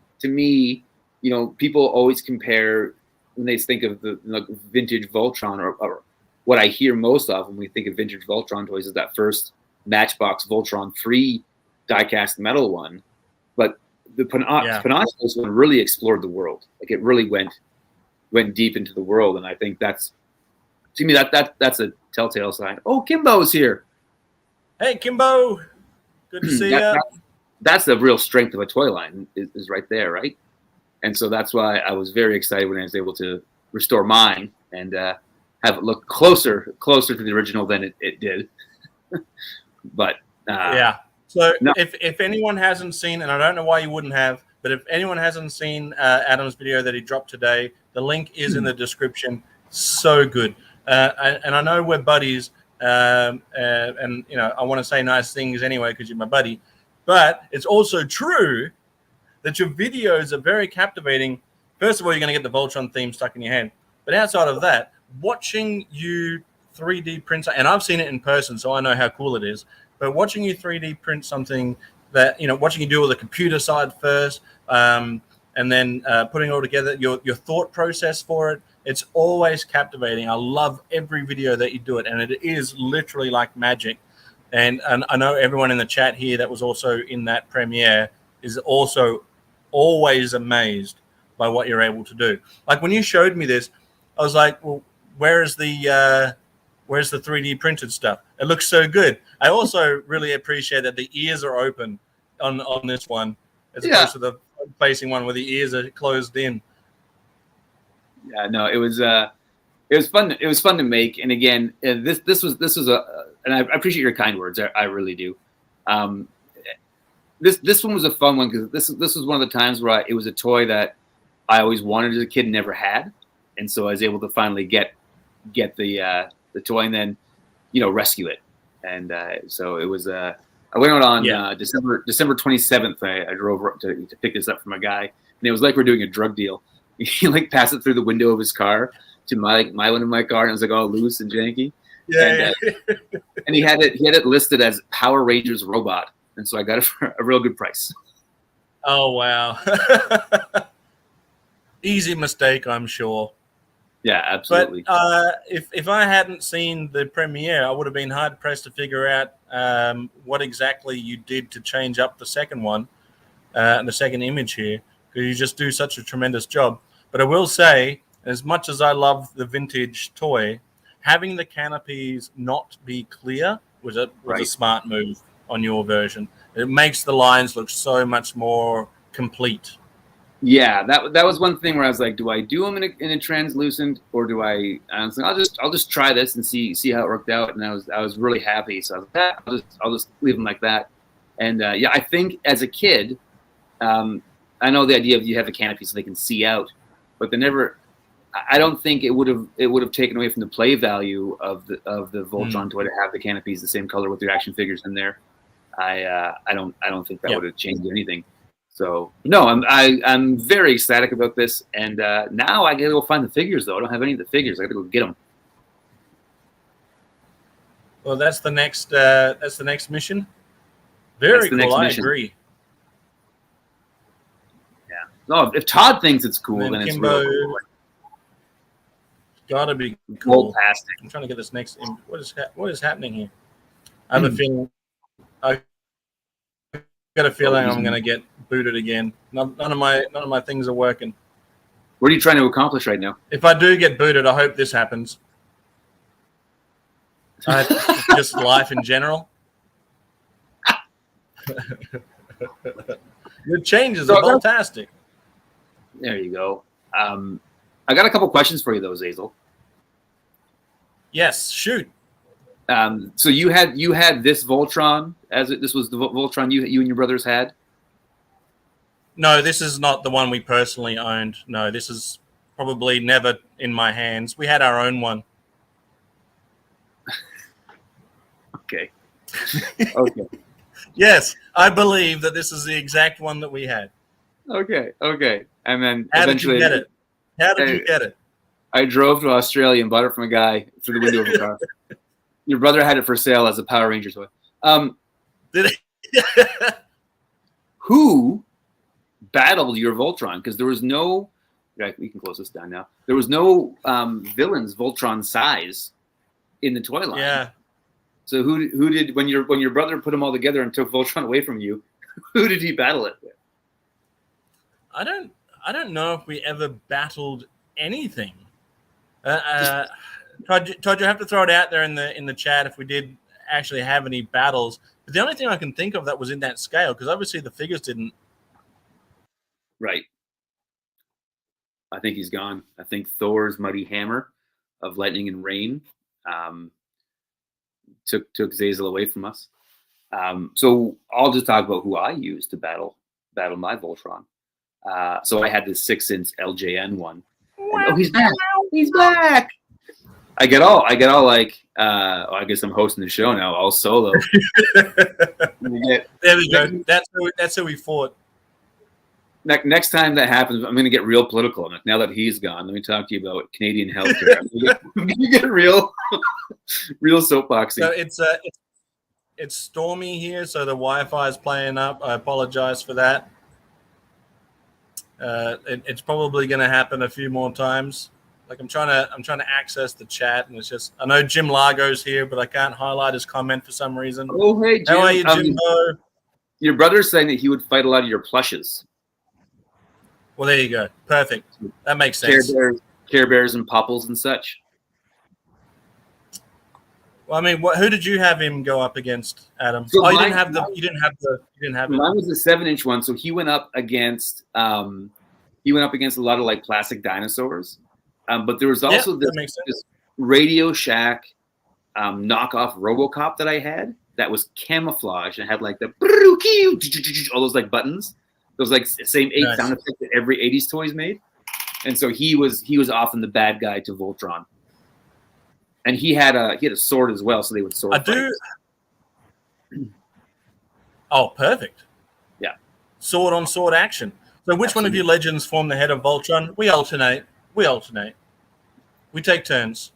you know, people always compare when they think of the vintage Voltron, or what I hear most of when we think of vintage Voltron toys is that first Matchbox Voltron 3 die-cast metal one. But the Panache one really explored the world. Like it really went deep into the world, and I think that's, to me, that's a telltale sign. Oh, Kimbo's here. Hey, Kimbo. Good to see you. That's the real strength of a toy line is right there, right? And so that's why I was very excited when I was able to restore mine and have it look closer to the original than it did. But yeah. So if anyone hasn't seen, and I don't know why you wouldn't have, but if anyone hasn't seen Adam's video that he dropped today, the link is in the description. So good. And I know we're buddies, and you know, I want to say nice things anyway because you're my buddy. But it's also true that your videos are very captivating. First of all, you're going to get the Voltron theme stuck in your head. But outside of that, watching you 3D print, and I've seen it in person, so I know how cool it is. But watching you 3D print something that, you know, watching you do all the computer side first, and then putting it all together, your thought process for it, it's always captivating. I love every video that you do it, and it is literally like magic. And I know everyone in the chat here that was also in that premiere is also always amazed by what you're able to do. Like when you showed me this, I was like, well, where's the 3D printed stuff? It looks so good. I also really appreciate that the ears are open on this one, as opposed to the facing one where the ears are closed in. Yeah, no, it was fun. It was fun to make. And again, this was and I appreciate your kind words. I really do. this one was a fun one because this was one of the times where it was a toy that I always wanted as a kid and never had, and so I was able to finally get the toy and then rescue it. And so it was I went out on December 27th. I drove up to pick this up from a guy, and it was like we're doing a drug deal. He like passed it through the window of his car to my window of my car, and it was like all loose and janky. And he had it listed as Power Rangers robot, and so I got it for a real good price. Oh wow. Easy mistake, I'm sure. Yeah, absolutely. But if I hadn't seen the premiere, I would have been hard pressed to figure out what exactly you did to change up the second one, the second image here, because you just do such a tremendous job. But I will say, as much as I love the vintage toy, having the canopies not be clear was a smart move on your version. It makes the lines look so much more complete. Yeah, that was one thing where I was like, do I do them in a translucent, or do I was like, I'll just try this and see how it worked out. And I was really happy, so I was like, I'll just leave them like that. And I think as a kid, I know the idea of you have a canopy so they can see out, but I don't think it would have taken away from the play value of the Voltron toy to have the canopies the same color with your action figures in there. I don't think that would have changed anything. So no, I'm very ecstatic about this, and now I gotta go find the figures though. I don't have any of the figures. I gotta go get them. Well, that's the next mission. Very cool. I agree. Yeah. No, if Todd thinks it's cool, then it's Kimbo, real cool. Gotta be cool. Fantastic. I'm trying to get this next. What is happening here? I have a feeling. I got a feeling I'm going to get booted again. None of my things are working. What are you trying to accomplish right now? If I do get booted, I hope this happens. Just life in general. The changes are fantastic. There you go. I got a couple questions for you, though, Zazel. Yes, shoot. So you had this Voltron this was the Voltron you and your brothers had? No, this is not the one we personally owned. No, this is probably never in my hands. We had our own one. Okay. Okay. Yes, I believe that this is the exact one that we had. Okay. And then how did you get it? How did you get it? I drove to Australia and bought it from a guy through the window of a car. Your brother had it for sale as a Power Ranger toy. Did he? Who battled your Voltron? Because there was no. Right, we can close this down now. There was no villains Voltron size in the toy line. Yeah. So who did when your brother put them all together and took Voltron away from you? Who did he battle it with? I don't know if we ever battled anything. Todd, you have to throw it out there in the chat if we did actually have any battles. But the only thing I can think of that was in that scale, because obviously the figures didn't. Right. I think he's gone. I think Thor's mighty hammer of lightning and rain took Zazel away from us. So I'll just talk about who I used to battle my Voltron. So I had this 6-inch LJN one. And, he's back! He's back! I get all like, I guess I'm hosting the show now, all solo. There we go. That's who we fought. Next time that happens, I'm going to get real political. Now that he's gone, let me talk to you about Canadian healthcare. I'm going to get real soapboxy. So it's stormy here, so the Wi-Fi is playing up. I apologize for that. It's probably going to happen a few more times. Like I'm trying to access the chat, and it's just I know Jim Largo's here, but I can't highlight his comment for some reason. Oh hey, Jim. How are you, Jimbo? Your brother's saying that he would fight a lot of your plushes. Well, there you go. Perfect. That makes sense. Care Bears and Popples and such. Well, I mean, who did you have him go up against, Adam? So you didn't have it. Mine was a 7-inch one, so he went up against a lot of like plastic dinosaurs. But there was also this Radio Shack knockoff RoboCop that I had, that was camouflage and had like the all those like buttons, those like same 8 Nice. sound effects that every 80s toys made. And so he was often the bad guy to Voltron. And he had a sword as well, so they would sword fight. Oh, perfect. Yeah. Sword on sword action. So which one of you legends form the head of Voltron? We alternate. We take turns.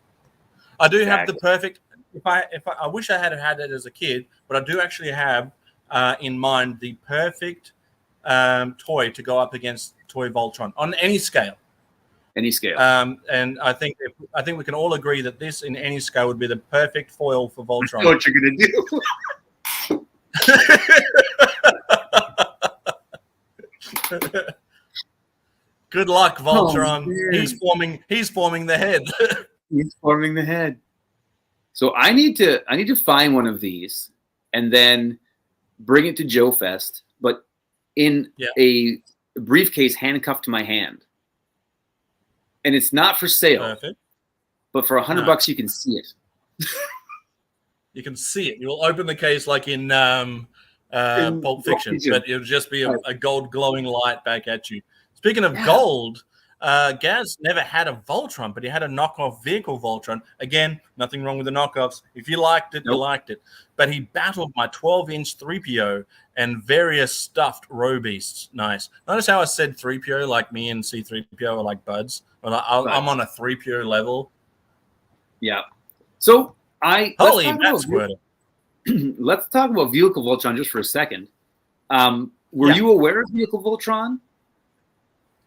I do have the perfect. If I wish I had had it as a kid, but I do actually have in mind the perfect toy to go up against Toy Voltron on any scale. Any scale. And I think we can all agree that this in any scale would be the perfect foil for Voltron. I know what you're gonna do. Good luck, Voltron. Oh, he's forming the head. He's forming the head. So I need to find one of these and then bring it to Joe Fest, but in a briefcase handcuffed to my hand. And it's not for sale. Perfect. But for $100 you can see it. You can see it. You'll open the case like in Pulp Fiction, but it'll just be a gold glowing light back at you. Speaking of gold, Gaz never had a Voltron, but he had a knockoff vehicle Voltron. Again, nothing wrong with the knockoffs. If you liked it, you liked it. But he battled my 12-inch 3PO and various stuffed row beasts. Nice. Notice how I said 3PO, like me and C3PO are like buds. But I'm on a 3PO level. Yeah. So Holy bat squirter. Let's talk about Vehicle Voltron just for a second. Were you aware of Vehicle Voltron?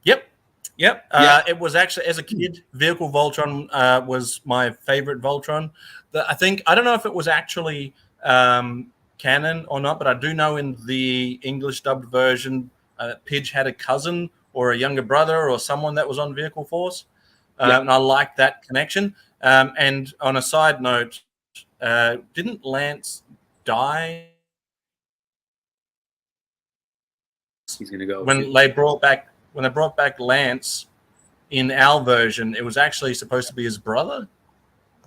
Yep. It was actually, as a kid, Vehicle Voltron was my favorite Voltron. I don't know if it was actually canon or not, but I do know in the English dubbed version, Pidge had a cousin or a younger brother or someone that was on Vehicle Force. And I liked that connection. And on a side note, didn't Lance die? He's going to go. When they brought back Lance in our version, it was actually supposed to be his brother.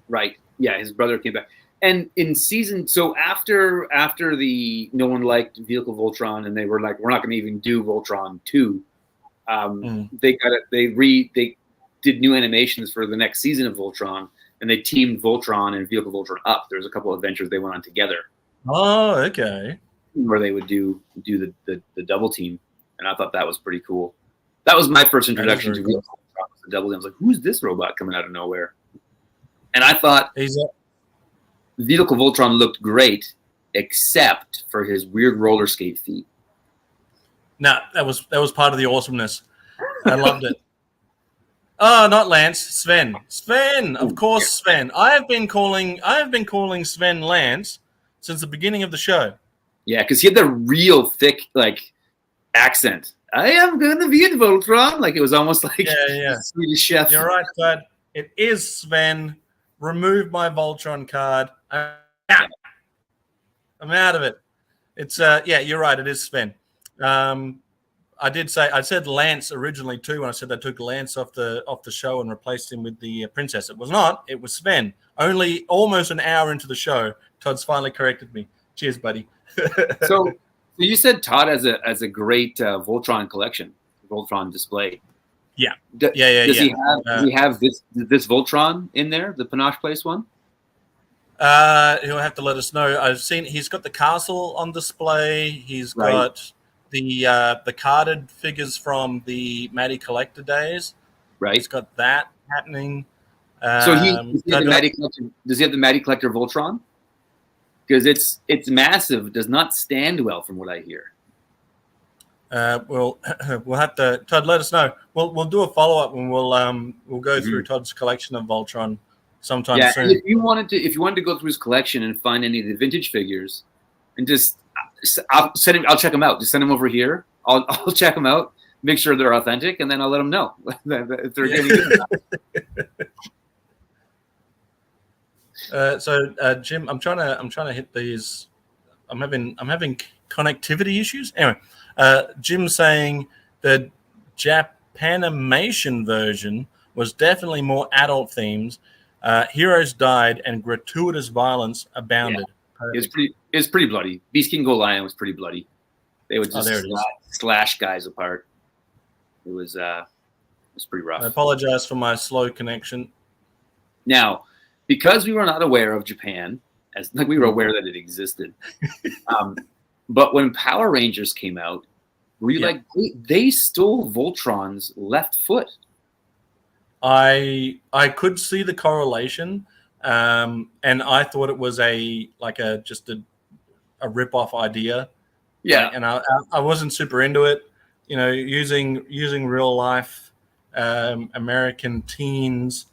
Right. Yeah, his brother came back. And in season, so after the no one liked Vehicle Voltron, and they were like, we're not going to even do Voltron 2. They did new animations for the next season of Voltron, and they teamed Voltron and Vehicle Voltron up. There's a couple of adventures they went on together. Oh, okay. Where they would do the double team, and I thought that was pretty cool. That was my first introduction to Vehicle Voltron, the double team. I was like, who's this robot coming out of nowhere? And I thought Vehicle Voltron looked great, except for his weird roller skate feet. No, that was part of the awesomeness. I loved it. Oh, not Lance, Sven. Sven, of course, Sven. I have been calling Sven Lance since the beginning of the show. Yeah, because he had the real thick accent. I am gonna be in Voltron. Like it was almost like Swedish Chef. You're right, Todd. It is Sven. Remove my Voltron card. I'm out of it. It's you're right. It is Sven. I said Lance originally too when I said they took Lance off the show and replaced him with the princess. It was not. It was Sven. Only almost an hour into the show, Todd's finally corrected me. Cheers, buddy. So you said Todd has a great Voltron collection, Voltron display. Yeah. Does he have this Voltron in there, the Panache Place one? He'll have to let us know. I've seen he's got the castle on display. He's got the carded figures from the Matty Collector days. Right. He's got that happening. So does he have the Matty Collector Voltron? Because it's massive. It does not stand well from what I hear. We'll have to Todd. Let us know. We'll do a follow up and we'll go through Todd's collection of Voltron sometime soon. If you wanted to go through his collection and find any of the vintage figures, and I'll check them out. Just send them over here. I'll check them out, make sure they're authentic, and then I'll let them know if they're getting good or not. So Jim, I'm trying to hit these. I'm having connectivity issues. Anyway, Jim's saying the Japanimation version was definitely more adult themes. Heroes died and gratuitous violence abounded. It's pretty bloody. Beast King Go Lion was pretty bloody. They would just slash guys apart. It was pretty rough. I apologize for my slow connection. Now, because we were not aware of Japan, as like we were aware that it existed, but when Power Rangers came out, were you like they stole Voltron's left foot? I could see the correlation, and I thought it was just a rip-off idea. Yeah, and I wasn't super into it. You know, using real life American teens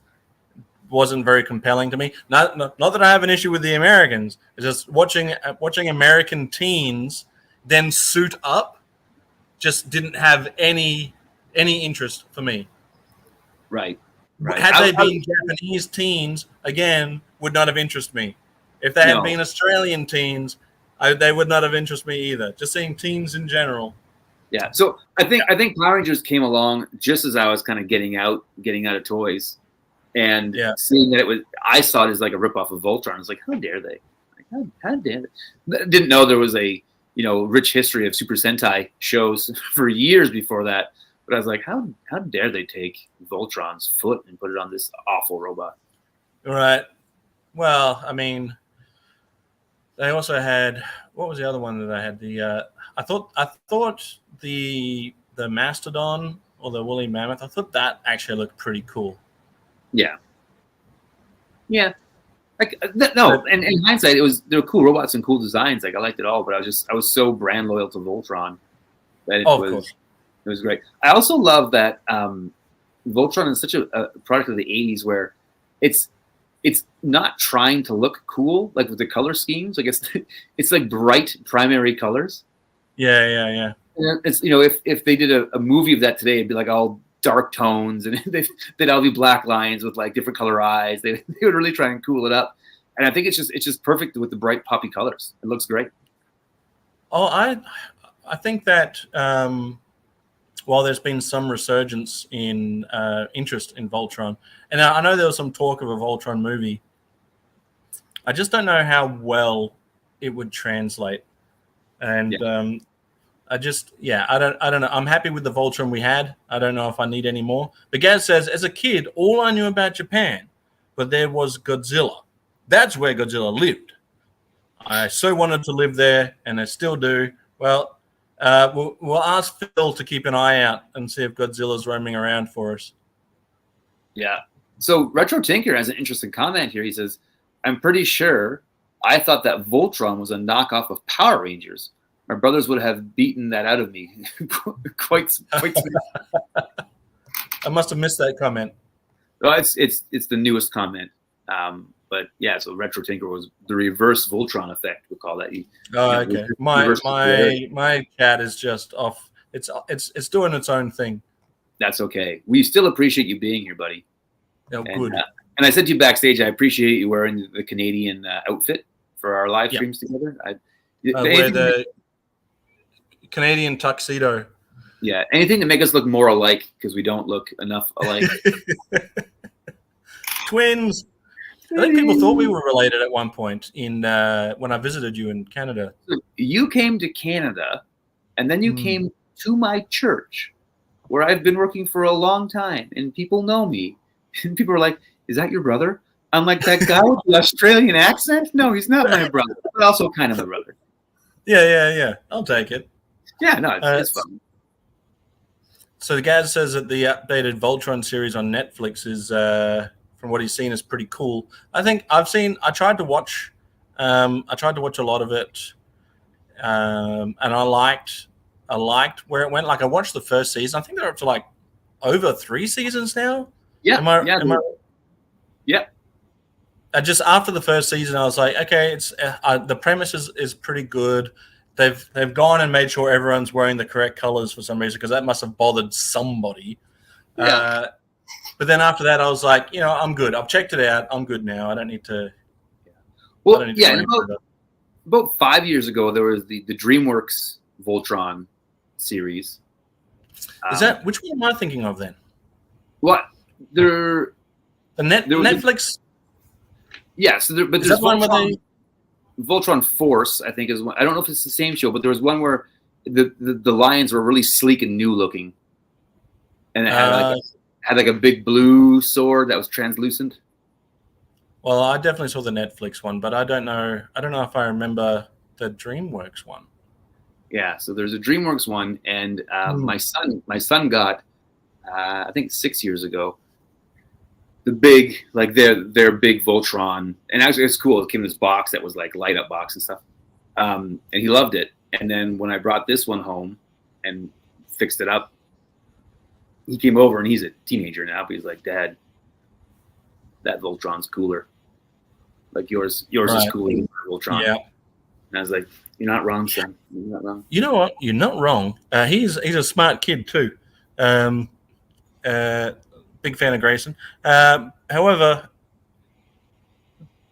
wasn't very compelling to me. Not that I have an issue with the Americans. It's just watching American teens then suit up just didn't have any interest for me. Right. Had they been Japanese teens, again, would not have interested me. If they had been Australian teens, they would not have interested me either. Just seeing teens in general. Yeah. So I think Power Rangers came along just as I was kind of getting out of toys, and seeing that I saw it as like a ripoff of Voltron. I was like, how dare they? Like, how dare they? Didn't know there was a rich history of Super Sentai shows for years before that. But I was like, how dare they take Voltron's foot and put it on this awful robot? Right. Well, I mean, they also had, what was the other one that I had? I thought the Mastodon or the woolly mammoth. I thought that actually looked pretty cool. Yeah. Yeah. And in hindsight, they were cool robots and cool designs. Like I liked it all, but I was so brand loyal to Voltron that it was great. I also love that Voltron is such a product of the 80s where it's not trying to look cool, like with the color schemes. Like it's like bright primary colors. Yeah. And it's if they did a movie of that today, it'd be like all dark tones and they'd all be black lines with like different color eyes. They would really try and cool it up. And I think it's just perfect with the bright poppy colors. It looks great. Oh, I think that while there's been some resurgence in interest in Voltron, and I know there was some talk of a Voltron movie, I just don't know how well it would translate. And I don't know. I'm happy with the Voltron we had. I don't know if I need any more. But Gaz says, as a kid, all I knew about Japan, but there was Godzilla. That's where Godzilla lived. I so wanted to live there, and I still do. Well, we'll ask Phil to keep an eye out and see if Godzilla's roaming around for us. Yeah. So Retro Tinker has an interesting comment here. He says, I'm pretty sure I thought that Voltron was a knockoff of Power Rangers. My brothers would have beaten that out of me quite. I must have missed that comment. Well, it's the newest comment. But yeah, so Retro Tinker was the reverse Voltron effect. We call that. Okay. My cat is just off. It's doing its own thing. That's okay. We still appreciate you being here, buddy. Oh, good. And I said to you backstage, I appreciate you wearing the Canadian outfit for our live streams together. Wear the Canadian tuxedo. Yeah, anything to make us look more alike because we don't look enough alike. Twins. I think people thought we were related at one point in when I visited you in Canada. You came to Canada, and then you came to my church, where I've been working for a long time, and people know me. And people are like, "Is that your brother?" I'm like, "That guy with the Australian accent? No, he's not my brother, but also kind of my brother." Yeah. I'll take it. Yeah, no, it's fun. So the guy says that the updated Voltron series on Netflix is, from what he's seen, is pretty cool. I think I tried to watch a lot of it, and I liked where it went. Like I watched the first season. I think they're up to like over 3 seasons now. Yeah. Yeah. Just after the first season, I was like, okay, it's the premise is pretty good. They've gone and made sure everyone's wearing the correct colors for some reason because that must have bothered somebody. Yeah. But then after that, I was like, I'm good. I've checked it out. I'm good now. I don't need to. Well, about 5 years ago, there was the DreamWorks Voltron series. Is that which one am I thinking of then? What Netflix? Yeah. So there's Voltron. Voltron Force, I think is one. I don't know if it's the same show, but there was one where the lions were really sleek and new looking, and it had like a big blue sword that was translucent. Well, I definitely saw the Netflix one, but I don't know if I remember the DreamWorks one. Yeah, so there's a DreamWorks one, and my son got, I think 6 years ago, the big, like their big Voltron, and actually it's cool. It came in this box that was like light up box and stuff, and he loved it. And then when I brought this one home and fixed it up, he came over, and he's a teenager now, but he's like, Dad, that Voltron's cooler. Like yours is cooler than Voltron. Yeah. And I was like, you're not wrong, son. You're not wrong. You know what? You're not wrong. He's a smart kid too. Big fan of Grayson. However,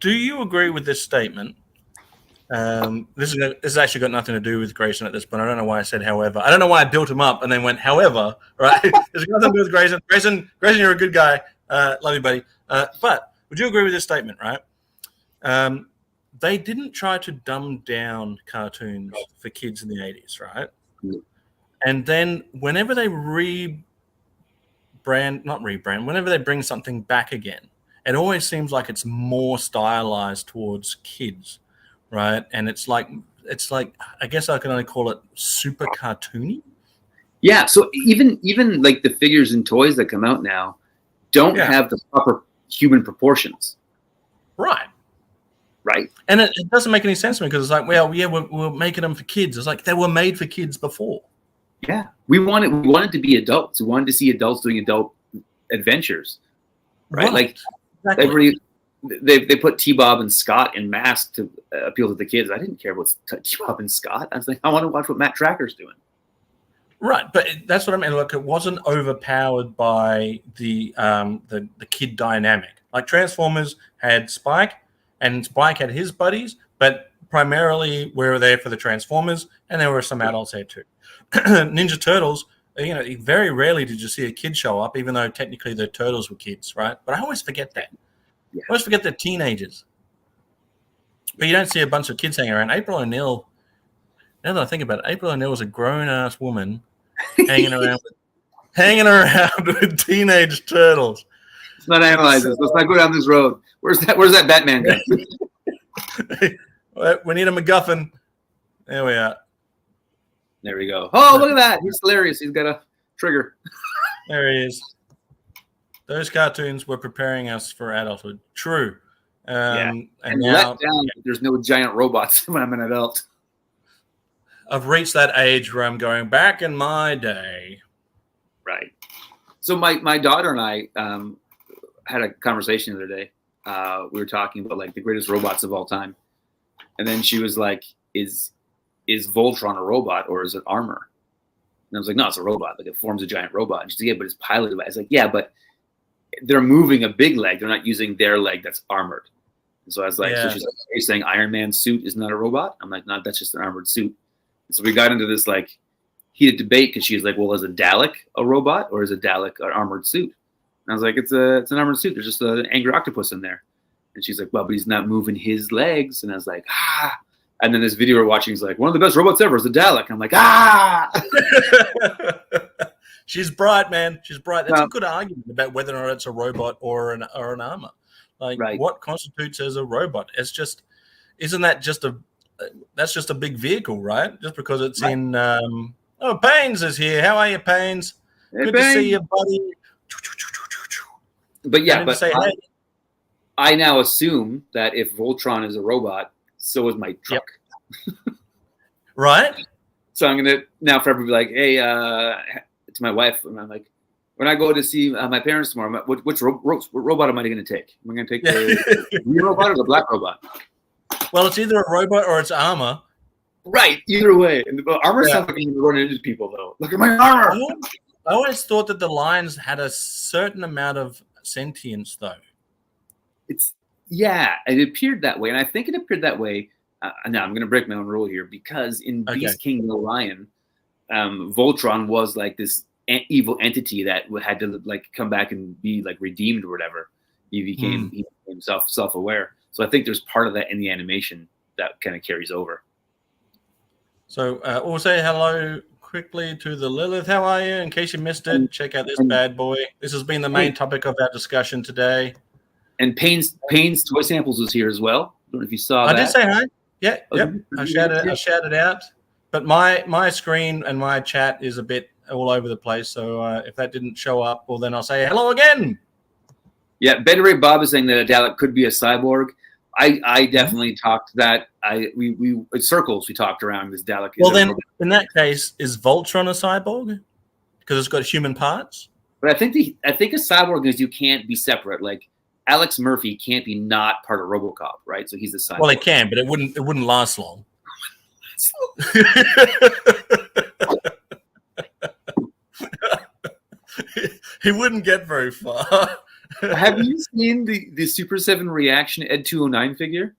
do you agree with this statement? This has actually got nothing to do with Grayson at this point. I don't know why I said however. I don't know why I built him up and then went however. Right? It's got nothing to do with Grayson. Grayson, you're a good guy. Love you, buddy. But would you agree with this statement? Right? They didn't try to dumb down cartoons for kids in the 80s, right? And then whenever they whenever they bring something back again, it always seems like it's more stylized towards kids, right? And it's like I guess I can only call it super cartoony. Yeah, so even like the figures and toys that come out now don't have the proper human proportions. Right. And it doesn't make any sense to me because it's like, well, yeah, we're making them for kids. It's like they were made for kids before. Yeah. We wanted to be adults. We wanted to see adults doing adult adventures. Right? Like exactly. They put T-Bob and Scott in masks to appeal to the kids. I didn't care about T-Bob and Scott. I was like, I want to watch what Matt Tracker's doing. Right, but that's what I mean. Look, it wasn't overpowered by the kid dynamic. Like Transformers had Spike, and Spike had his buddies, but primarily we were there for the Transformers, and there were some adults there too. Ninja Turtles, very rarely did you see a kid show up, even though technically the Turtles were kids, right? But I always forget that. Yeah. I always forget they're teenagers. But you don't see a bunch of kids hanging around. April O'Neil, now that I think about it, April O'Neil was a grown-ass woman hanging around with teenage turtles. Let's not analyze this. Let's not go down this road. Where's that Batman guy? We need a MacGuffin. There we are. There we go. Oh, look at that. He's hilarious. He's got a trigger. There he is. Those cartoons were preparing us for adulthood. True. And now, let down, there's no giant robots when I'm an adult. I've reached that age where I'm going back in my day. Right. So my daughter and I had a conversation the other day. We were talking about like the greatest robots of all time. And then she was like, is Voltron a robot or is it armor? And I was like, no, it's a robot. Like it forms a giant robot. And she's like, yeah, but it's piloted by. I was like, yeah, but they're moving a big leg. They're not using their leg that's armored. And so I was like, so she's like, are you saying Iron Man's suit is not a robot? I'm like, no, that's just an armored suit. And so we got into this like heated debate because she was like, well, is a Dalek a robot or is a Dalek an armored suit? And I was like, it's an armored suit. There's just an angry octopus in there. And she's like, well, but he's not moving his legs. And I was like, ah. And then this video we're watching is like, one of the best robots ever is a Dalek. And I'm like, ah. She's bright, man. She's bright. That's a good argument about whether or not it's a robot or an armor. Like, what constitutes as a robot? It's just, isn't that just that's just a big vehicle, right? Just because it's in. Pains is here. How are you, Pains? Hey, good to see you, buddy. But yeah, I now assume that if Voltron is a robot, so is my truck. Yep. Right. So I'm gonna now forever be like, hey, to my wife, and I'm like, when I go to see my parents tomorrow, what robot am I going to take? Am I going to take the green robot or the black robot? Well, it's either a robot or it's armor. Right. Either way, and the armor sounds like I'm running into people though. Look at my armor. I always thought that the lions had a certain amount of sentience, though. It appeared that way, and I think it appeared that way. Now I'm going to break my own rule here because in Beast King the Lion, Voltron was like this evil entity that had to like come back and be like redeemed or whatever. He became self-aware. So I think there's part of that in the animation that kind of carries over. So we'll say hello quickly to the Lilith. How are you? In case you missed it, check out this bad boy. This has been the main topic of our discussion today. And Payne's Toy Samples was here as well. I don't know if you saw that. I did say hi. Yeah, yep. I shouted out. But my screen and my chat is a bit all over the place. So if that didn't show up, well, then I'll say hello again. Yeah, Ben Ray Bob is saying that a Dalek could be a cyborg. I definitely talked that. We in circles we talked around this Dalek. Well, then in that case, is Voltron a cyborg because it's got human parts? But I think a cyborg is you can't be separate. Like Alex Murphy can't be not part of RoboCop, right? So he's a cyborg. Well, it can, but it wouldn't last long. He wouldn't get very far. Have you seen the Super 7 reaction Ed 209 figure?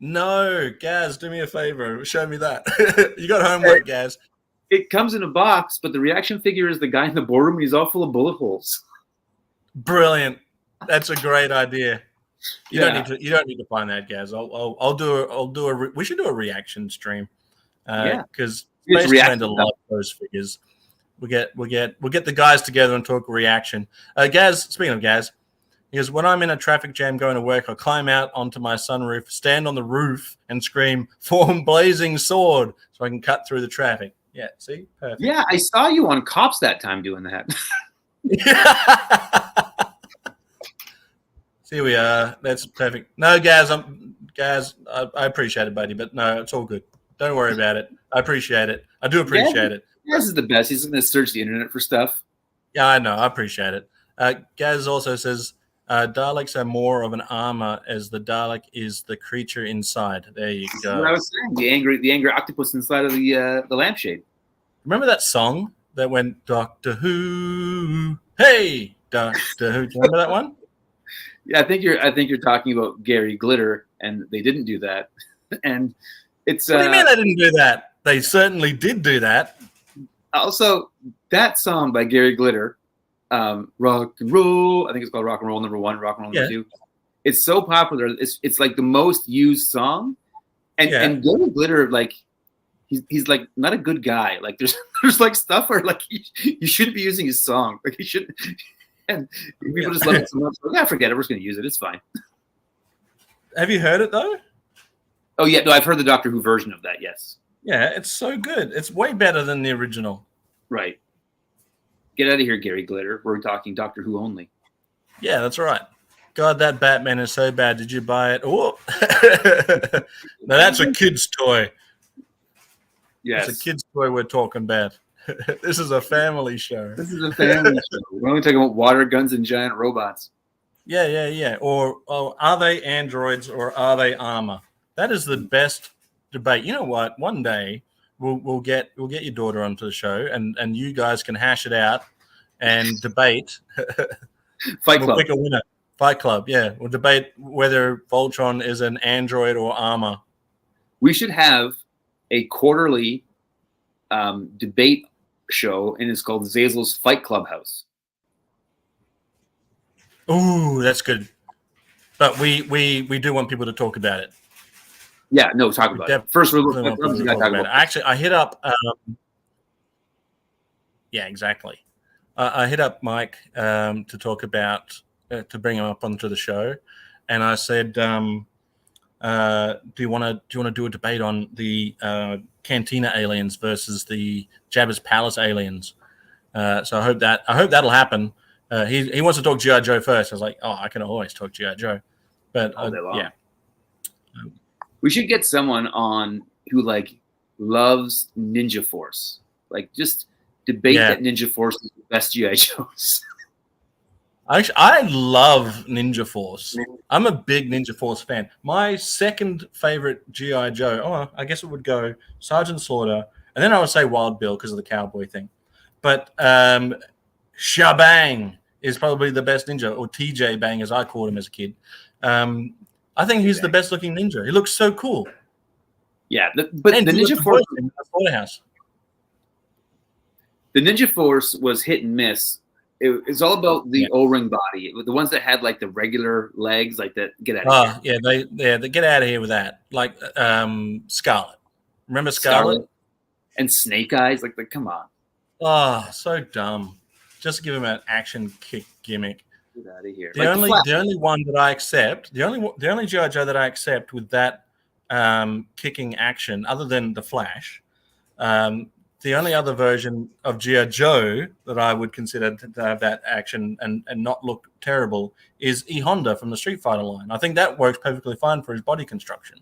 No, Gaz, do me a favor. Show me that. You got homework, Gaz. It comes in a box, but the reaction figure is the guy in the boardroom, and he's all full of bullet holes. Brilliant. That's a great idea. You don't need to find that, Gaz. We should do a reaction stream. Because Space Commander loves those figures. We'll get the guys together and talk reaction. Gaz, speaking of Gaz, he goes, when I'm in a traffic jam going to work, I'll climb out onto my sunroof, stand on the roof, and scream, "Form blazing sword," so I can cut through the traffic. Yeah, see? Perfect. Yeah, I saw you on Cops that time doing that. See, we are. That's perfect. No, Gaz, I appreciate it, buddy, but no, it's all good. Don't worry about it. I appreciate it. I do appreciate it. Gaz is the best. He's going to search the internet for stuff. Yeah, I know. I appreciate it. Gaz also says Daleks are more of an armor as the Dalek is the creature inside. There you go. That's what I was saying. The angry octopus inside of the lampshade. Remember that song that went Doctor Who? Hey, Doctor Who. Do you remember that one? Yeah, I think you're talking about Gary Glitter, and they didn't do that. And it's what do you mean they didn't do that? They certainly did do that. Also, that song by Gary Glitter, Rock and Roll, I think it's called Rock and Roll Number 1, Rock and Roll Number 2. It's so popular. It's like the most used song. And Gary Glitter, like, he's like not a good guy. Like there's like stuff where like you shouldn't be using his song. Like he shouldn't. And people just love it so much. Like, forget it. We're just going to use it. It's fine. Have you heard it though? Oh yeah, no, I've heard the Doctor Who version of that. Yes. Yeah, it's so good. It's way better than the original. Right. Get out of here, Gary Glitter. We're talking Doctor Who only. Yeah, that's right. God, that Batman is so bad. Did you buy it? Oh, now that's a kid's toy. Yes, it's a kid's toy we're talking about. This is a family show. This is a family show. We're only talking about water guns and giant robots. Yeah. Or are they androids or are they armor? That is the best debate. You know what? One day we'll get your daughter onto the show and you guys can hash it out and debate. Fight Club. We'll pick a winner. Fight Club. Yeah, we'll debate whether Voltron is an android or armor. We should have a quarterly debate show, and it's called Zazel's Fight Clubhouse. Ooh, that's good. But we do want people to talk about it. Yeah, no, talk about it. First, we're going to talk about it. Actually, I hit up. Yeah, exactly. I hit up Mike to talk about to bring him up onto the show, and I said, "Do you want to do a debate on the Cantina aliens versus the Jabba's Palace aliens?" So I hope that'll happen. He wants to talk G.I. Joe first. I was like, "Oh, I can always talk G.I. Joe," but yeah. We should get someone on who like loves Ninja Force, like just debate that Ninja Force is the best G.I. Joes. I love Ninja Force. I'm a big Ninja Force fan. My second favorite G.I. Joe, I guess it would go Sergeant Slaughter, and then I would say Wild Bill because of the cowboy thing. But Shabang is probably the best ninja, or TJ Bang as I called him as a kid. I think he's the best looking ninja. He looks so cool. Yeah, but the Ninja Force in the slaughterhouse. The Ninja Force was hit and miss It's all about the Yeah. O-ring body. The ones that had like the regular legs, like that. Get out of here. They get out of here with that. Like Scarlet. Remember Scarlet? And Snake Eyes. Like, come on. Oh, so dumb. Just give him an action kick gimmick. Get out of here. The only one that I accept, the only G.I. Joe that I accept with that kicking action, other than the Flash, the only other version of G.I. Joe that I would consider to have that action and not look terrible is E Honda from the Street Fighter line. I think that works perfectly fine for his body construction.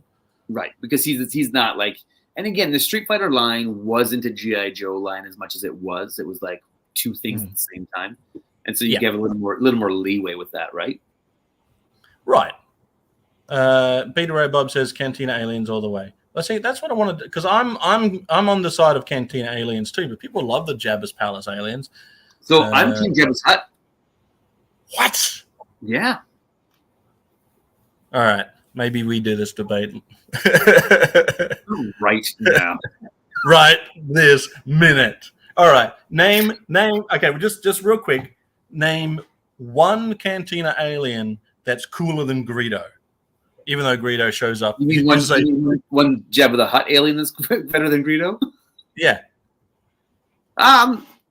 Right, because he's not like. And again, the Street Fighter line wasn't a G.I. Joe line as much as it was. It was like two things at the same time, and so you give a little more leeway with that, right? Right. Beta Ray Bob says Cantina Aliens all the way. Let's see. That's what I want to do because I'm on the side of Cantina Aliens too. But people love the Jabba's Palace aliens. So I'm Team Jabba's Hut. What? Yeah. All right. Maybe we do this debate right now. Right this minute. All right. Name. Okay. Well, just real quick. Name one Cantina alien that's cooler than Greedo. Even though Greedo shows up. You mean one Jabba the Hutt alien that's better than Greedo? Yeah.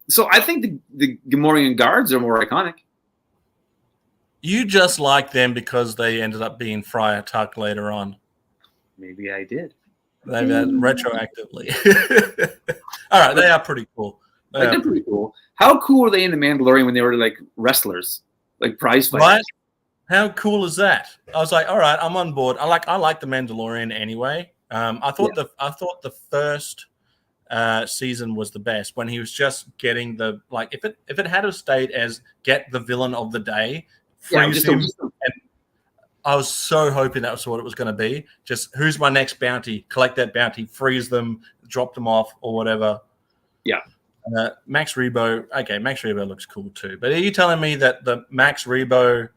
So I think the Gamorrean guards are more iconic. You just like them because they ended up being Friar Tuck later on. Maybe I did. They've had retroactively. All right, they are pretty cool. They're pretty cool. How cool were they in The Mandalorian when they were like wrestlers, like prize fighters? Right? How cool is that? I was like, all right, I'm on board. I like The Mandalorian anyway. I thought the first season was the best when he was just getting the like. If it had stayed as get the villain of the day, freeze him. And I was so hoping that was what it was going to be. Just who's my next bounty? Collect that bounty, freeze them, drop them off, or whatever. Yeah. Max Rebo. Okay, Max Rebo looks cool too. But are you telling me that the Max Rebo?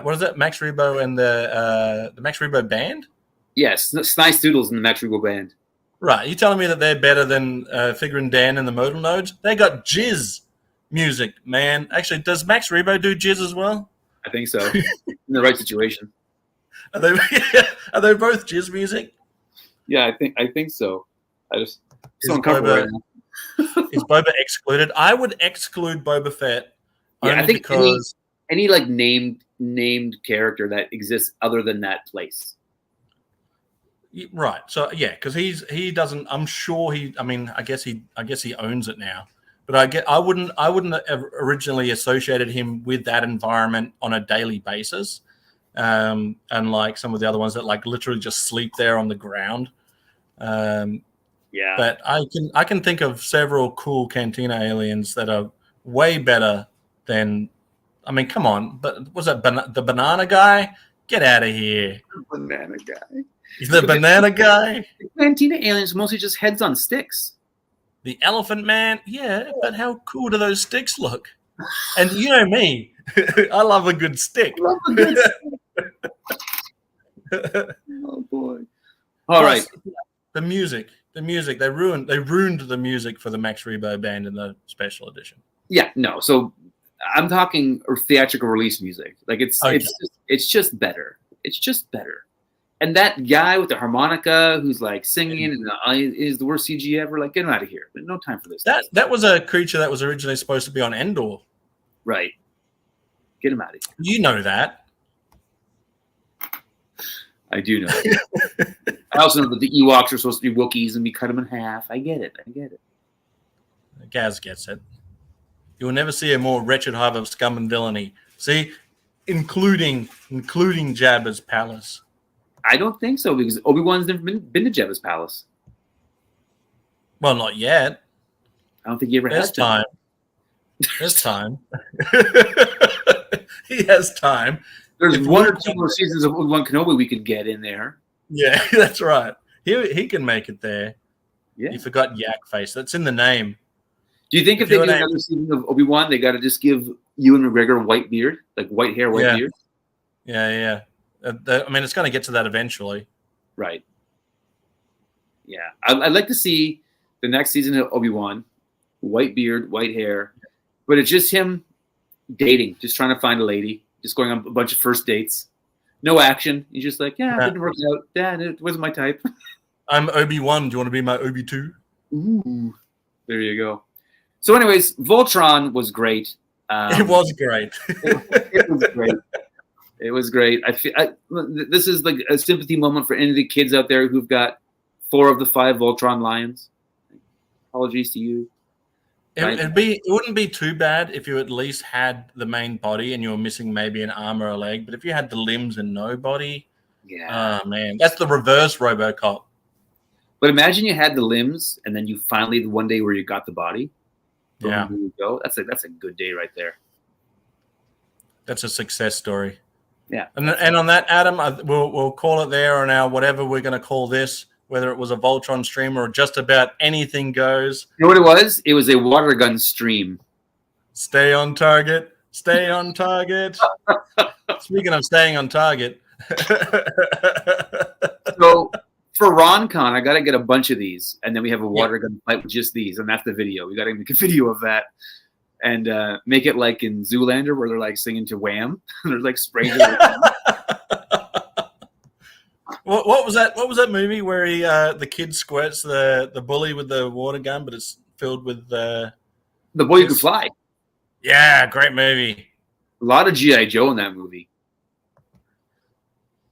What is it? Max Rebo and the Max Rebo band? Yes, Snice Doodles in the Max Rebo band. Right. You telling me that they're better than Figure and Dan and the Modal Nodes? They got jizz music, man. Actually, does Max Rebo do jizz as well? I think so. In the right situation. Are they both jizz music? Yeah, I think so. I just Is Boba excluded? I would exclude Boba Fett. Yeah, I think because any like named character that exists other than that place. Right. So yeah, because he doesn't. I'm sure he. I mean, I guess he owns it now. But I wouldn't have originally associated him with that environment on a daily basis, and like some of the other ones that like literally just sleep there on the ground. Yeah. But I can think of several cool Cantina aliens that are way better than. I mean, come on. But was that the banana guy? Get out of here. Banana guy. The banana guy. The Cantina aliens are mostly just heads on sticks. The elephant man, yeah, but how cool do those sticks look? And you know me, I love a good stick. Oh boy! All right. The music, they ruined the music for the Max Rebo band in the special edition. Yeah, no. So I'm talking theatrical release music. Like it's just better. It's just better. And that guy with the harmonica who's like singing and is the worst CG ever. Like, get him out of here. There's no time for this. That was a creature that was originally supposed to be on Endor. Right. Get him out of here. You know that. I do know that. I also know that the Ewoks are supposed to be Wookiees and we cut them in half. I get it. Gaz gets it. You will never see a more wretched hive of scum and villainy. See, including Jabba's palace. I don't think so because Obi-Wan's never been to Jabba's palace. Well, not yet. I don't think he ever has time. There's time. He has time. There's one or two more seasons of Obi-Wan Kenobi we could get in there. Yeah, that's right. He can make it there. Yeah. You forgot Yak Face. That's in the name. Do you think if they do another season of Obi-Wan, they got to just give Ewan McGregor a white beard, like white hair, white beard? Yeah. I mean, it's going to get to that eventually. Right. Yeah. I'd like to see the next season of Obi-Wan, white beard, white hair, but it's just him dating, just trying to find a lady, just going on a bunch of first dates. No action. He's just like, yeah, it didn't work out. Yeah, it wasn't my type. I'm Obi-Wan. Do you want to be my Obi-2? Ooh, there you go. So, anyways, Voltron was great. It was great. It was great. It was great. This is like a sympathy moment for any of the kids out there who've got 4 of the 5 Voltron lions. Apologies to you. It wouldn't be too bad if you at least had the main body and you were missing maybe an arm or a leg. But if you had the limbs and no body, yeah, oh man, that's the reverse RoboCop. But imagine you had the limbs and then you finally one day where you got the body. Boom, Yeah, there you go. That's a good day right there. that's a success story. Yeah. And on that, Adam, we'll call it there on our whatever we're going to call this, whether it was a Voltron stream or just about anything goes. You know what it was? It was a water gun stream. Stay on target. Stay on target. Speaking of staying on target. So for RonCon, I got to get a bunch of these, and then we have a water gun fight with just these, and that's the video. We got to make a video of that and make it like in Zoolander where they're like singing to Wham. They're like spraying. What was that? What was that movie where he the kid squirts the bully with the water gun, but it's filled with The Boy Who Could Fly. Yeah, great movie. A lot of G.I. Joe in that movie.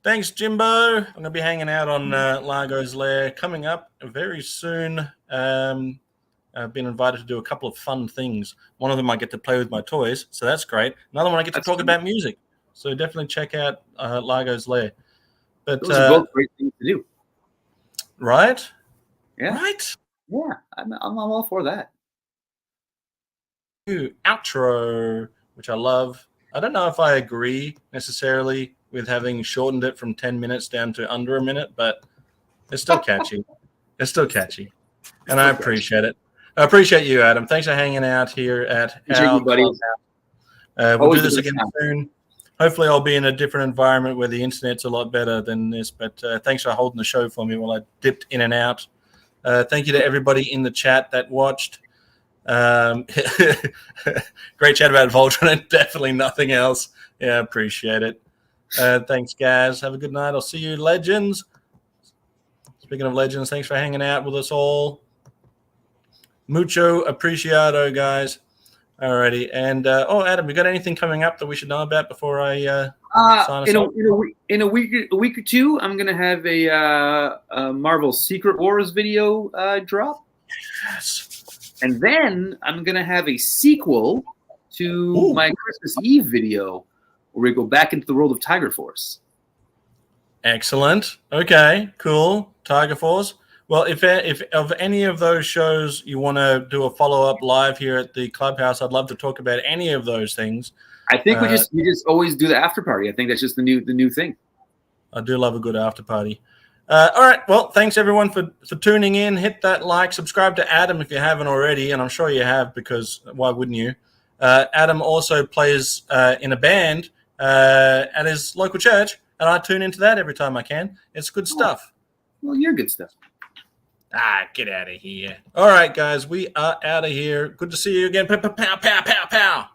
Thanks, Jimbo. I'm going to be hanging out on Largo's Lair coming up very soon. I've been invited to do a couple of fun things. One of them I get to play with my toys, so that's great. Another one I get to talk about music. So definitely check out Largo's Lair. But those are both great things to do. Right? Yeah. Right? Yeah, I'm all for that. Outro, which I love. I don't know if I agree necessarily with having shortened it from 10 minutes down to under a minute, but it's still catchy. It's still catchy. And I appreciate it. I appreciate you, Adam. Thanks for hanging out here at our Clubhouse. We'll do this again soon. Hopefully I'll be in a different environment where the internet's a lot better than this, but thanks for holding the show for me while I dipped in and out. Thank you to everybody in the chat that watched. Great chat about Voltron and definitely nothing else. Yeah, appreciate it. Thanks, guys. Have a good night. I'll see you, legends. Speaking of legends, thanks for hanging out with us all. Mucho apreciado, guys. Alrighty. And Adam, you got anything coming up that we should know about before I sign us off? In a week or two, I'm gonna have a Marvel Secret Wars video drop. Yes. And then I'm going to have a sequel to my Christmas Eve video where we go back into the world of Tiger Force. Excellent. Okay, cool. Tiger Force. Well, if of any of those shows you want to do a follow-up live here at the Clubhouse, I'd love to talk about any of those things. I think we just always do the after party. I think that's just the new thing. I do love a good after party. All right. Well, thanks everyone for tuning in. Hit that like, subscribe to Adam if you haven't already, and I'm sure you have because why wouldn't you? Adam also plays in a band at his local church, and I tune into that every time I can. It's good stuff. Well, you're good stuff. Get out of here. All right, guys, we are out of here. Good to see you again. Pow, pow, pow, pow, pow.